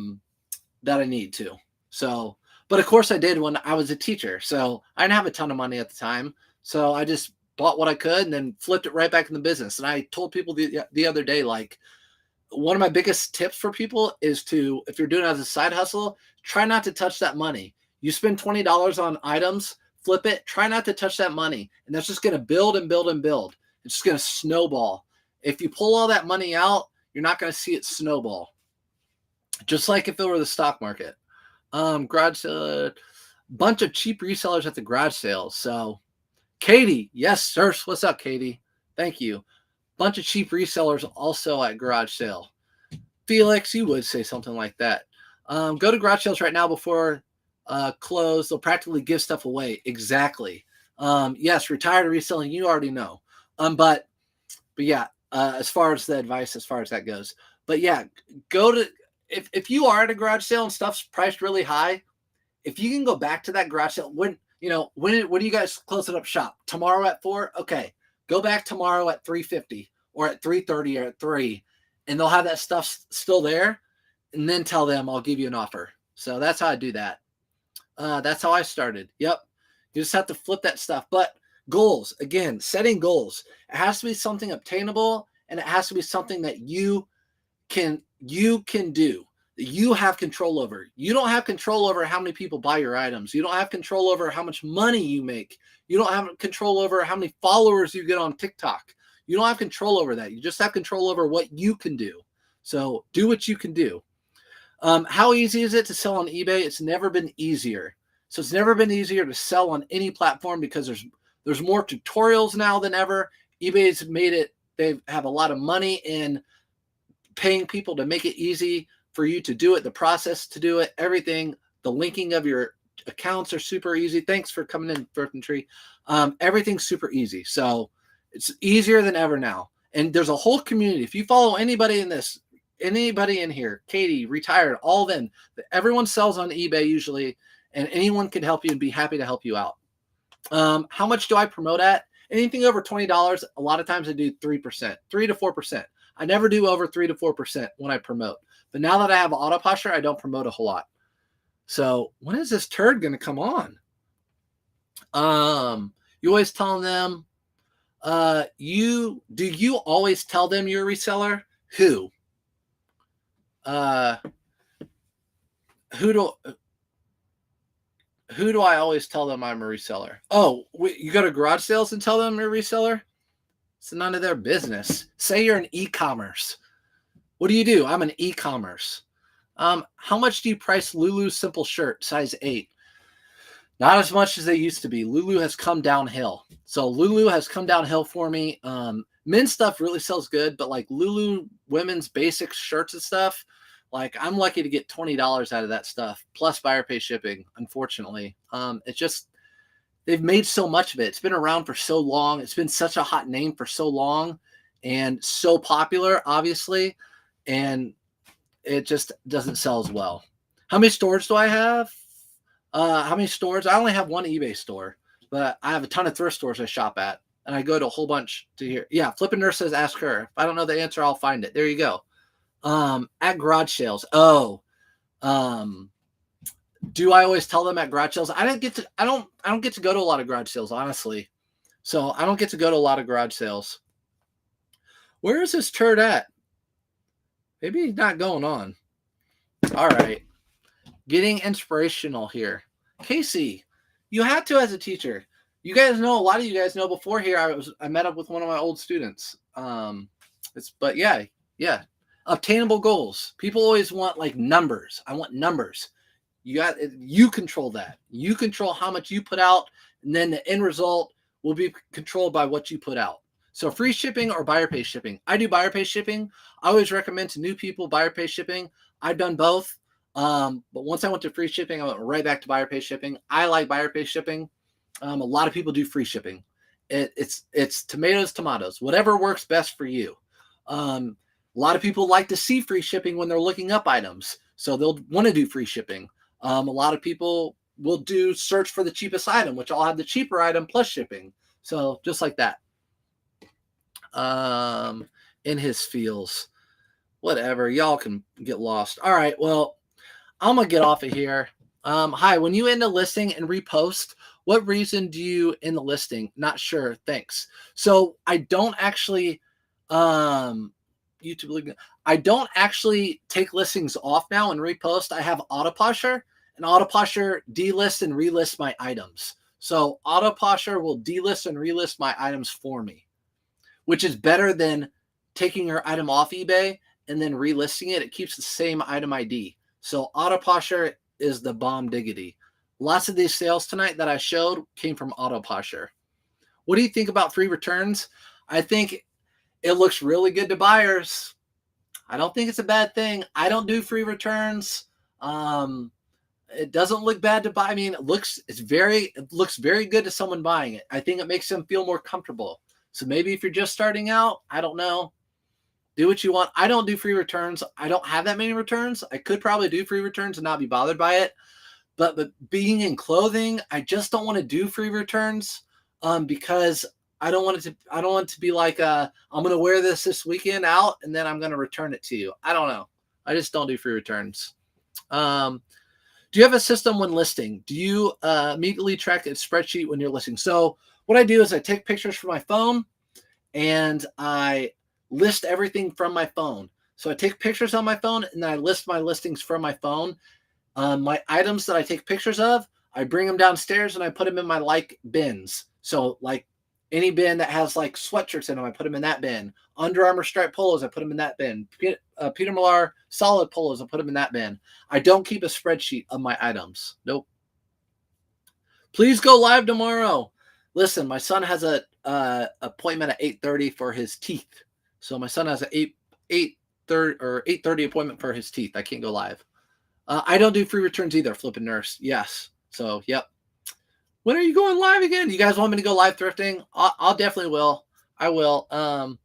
I need to. So, but of course I did when I was a teacher. So I didn't have a ton of money at the time. So I just bought what I could and then flipped it right back in the business. And I told people the other day, like, one of my biggest tips for people is to, if you're doing it as a side hustle, try not to touch that money. You spend $20 on items, flip it, try not to touch that money. And that's just going to build and build and build. It's just going to snowball. If you pull all that money out, you're not going to see it snowball. Just like if it were the stock market. Garage sale, bunch of cheap resellers at the garage sales. So Katie, yes, sir. What's up, Katie? Thank you. Bunch of cheap resellers also at garage sale. Felix, you would say something like that. Go to garage sales right now before close. They'll practically give stuff away. Exactly. Yes, retired or reselling, you already know. But yeah, as far as the advice, as far as that goes. But yeah, go to, if you are at a garage sale and stuff's priced really high, if you can go back to that garage sale, when do you guys close it up shop? Tomorrow at 4? Okay. Go back tomorrow at 3:50 or at 3:30 or at 3, and they'll have that stuff still there, and then tell them I'll give you an offer. So that's how I do that. That's how I started. Yep. You just have to flip that stuff. But goals, again, setting goals. It has to be something obtainable, and it has to be something that you can do. You have control over. You don't have control over how many people buy your items. You don't have control over how much money you make. You don't have control over how many followers you get on TikTok. You don't have control over that. You just have control over what you can do. So do what you can do. How easy is it to sell on eBay? It's never been easier. So it's never been easier to sell on any platform because there's more tutorials now than ever. eBay's made it, they have a lot of money in paying people to make it easy for you to do it, the process to do it, everything. The linking of your accounts are super easy. Thanks for coming in, Tree. Everything's super easy. So it's easier than ever now. And there's a whole community. If you follow anybody in here, Katie, retired, all of them, everyone sells on eBay usually, and anyone can help you and be happy to help you out. How much do I promote at? Anything over $20, a lot of times I do 3%, 3 to 4%. I never do over 3 to 4% when I promote. But now that I have auto posture, I don't promote a whole lot. So when is this turd going to come on? You always tell them, do you always tell them you're a reseller? Who do I always tell them I'm a reseller? Oh, you go to garage sales and tell them you're a reseller? It's none of their business. Say you're an e-commerce. What do? I'm an e-commerce. How much do you price Lulu simple shirt, size 8? Not as much as they used to be. Lulu has come downhill. So Lulu has come downhill for me. Men's stuff really sells good, but like Lulu women's basic shirts and stuff, like I'm lucky to get $20 out of that stuff, plus buyer pay shipping, unfortunately. It's just, they've made so much of it. It's been around for so long. It's been such a hot name for so long and so popular, obviously. And it just doesn't sell as well. How many stores do I have? How many stores? I only have one eBay store, but I have a ton of thrift stores I shop at. And I go to a whole bunch to hear. Yeah, Flippin' Nurse says, ask her. If I don't know the answer, I'll find it. There you go. At garage sales. Do I always tell them at garage sales? I don't get to go to a lot of garage sales, honestly. So I don't get to go to a lot of garage sales. Where is this turd at? Maybe he's not going on. All right. Getting inspirational here. Casey, you had to as a teacher. You guys know, a lot of you guys know before here, I met up with one of my old students. But yeah. Obtainable goals. People always want like numbers. I want numbers. You control that. You control how much you put out, and then the end result will be controlled by what you put out. So free shipping or buyer pay shipping. I do buyer pay shipping. I always recommend to new people buyer pay shipping. I've done both. But once I went to free shipping, I went right back to buyer pay shipping. I like buyer pay shipping. A lot of people do free shipping. It's tomatoes, whatever works best for you. A lot of people like to see free shipping when they're looking up items, so they'll want to do free shipping. A lot of people will do search for the cheapest item, which I'll have the cheaper item plus shipping. So just like that. In his feels, whatever, y'all can get lost. All right, well, I'm gonna get off of here. Hi, when you end a listing and repost, what reason do you end the listing? Not sure, thanks. So I don't actually YouTube, I don't actually take listings off now and repost. I have Autoposher, and Autoposher delists and relists my items. So Autoposher will delist and relist my items for me, which is better than taking your item off eBay and then relisting it. It keeps the same item ID. So Autoposher is the bomb diggity. Lots of these sales tonight that I showed came from Autoposher. What do you think about free returns? I think it looks really good to buyers. I don't think it's a bad thing. I don't do free returns. It doesn't look bad to buy. I mean, it looks very good to someone buying it. I think it makes them feel more comfortable. So maybe if you're just starting out, I don't know, do what you want. I don't do free returns. I don't have that many returns. I could probably do free returns and not be bothered by it. But being in clothing, I just don't want to do free returns because I don't want it to be like I'm going to wear this weekend out and then I'm going to return it to you. I don't know. I just don't do free returns. Do you have a system when listing? Do you immediately track a spreadsheet when you're listing? So what I do is I take pictures from my phone and I list everything from my phone. So I take pictures on my phone and then I list my listings from my phone. My items that I take pictures of, I bring them downstairs and I put them in my like bins. So like any bin that has like sweatshirts in them, I put them in that bin. Under Armour striped polos, I put them in that bin. Peter Millar solid polos, I put them in that bin. I don't keep a spreadsheet of my items. Nope. Please go live tomorrow. Listen, my son has a appointment at 8:30 for his teeth. So my son has an 8:30 appointment for his teeth. I can't go live. I don't do free returns either, flipping nurse. Yes. So, yep. When are you going live again? You guys want me to go live thrifting? I'll definitely will. I will. I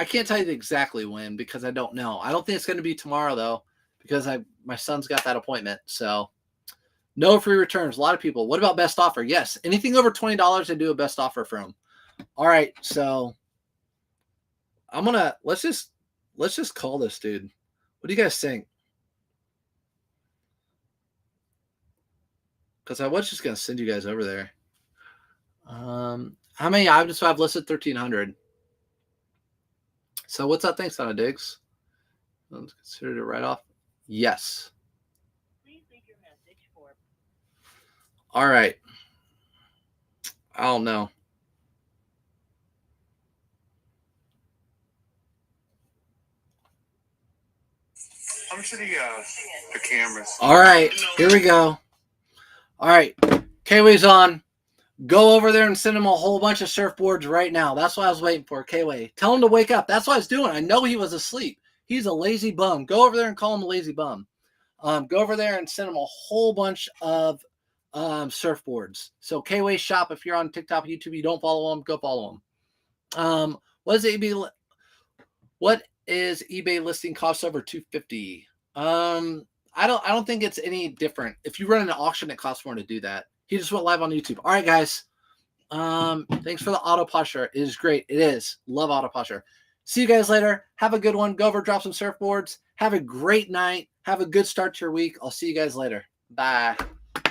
can't tell you exactly when because I don't know. I don't think it's going to be tomorrow though because my son's got that appointment. So, no free returns. A lot of people. What about best offer? Yes. Anything over $20, I do a best offer from. All right. So, let's just call this dude. What do you guys think? Because I was just going to send you guys over there. How many items have listed? 1,300. So what's up? Thanks, Donna Diggs. Let's consider it right off. Yes. Please leave your message for. All right. I don't know. I'm sure the cameras. All right, here we go. All right, K-Way's on. Go over there and send him a whole bunch of surfboards right now. That's what I was waiting for, K-Way. Tell him to wake up. That's what I was doing. I know he was asleep. He's a lazy bum. Go over there and call him a lazy bum. Go over there and send him a whole bunch of surfboards. So K-Way shop, if you're on TikTok, YouTube, you don't follow him, go follow him. What is eBay listing cost over $250? I don't think it's any different. If you run an auction, it costs more to do that. He just went live on YouTube. All right, guys. Thanks for the Autoposher. It is great. It is. Love Autoposher. See you guys later. Have a good one. Go over, drop some surfboards. Have a great night. Have a good start to your week. I'll see you guys later. Bye.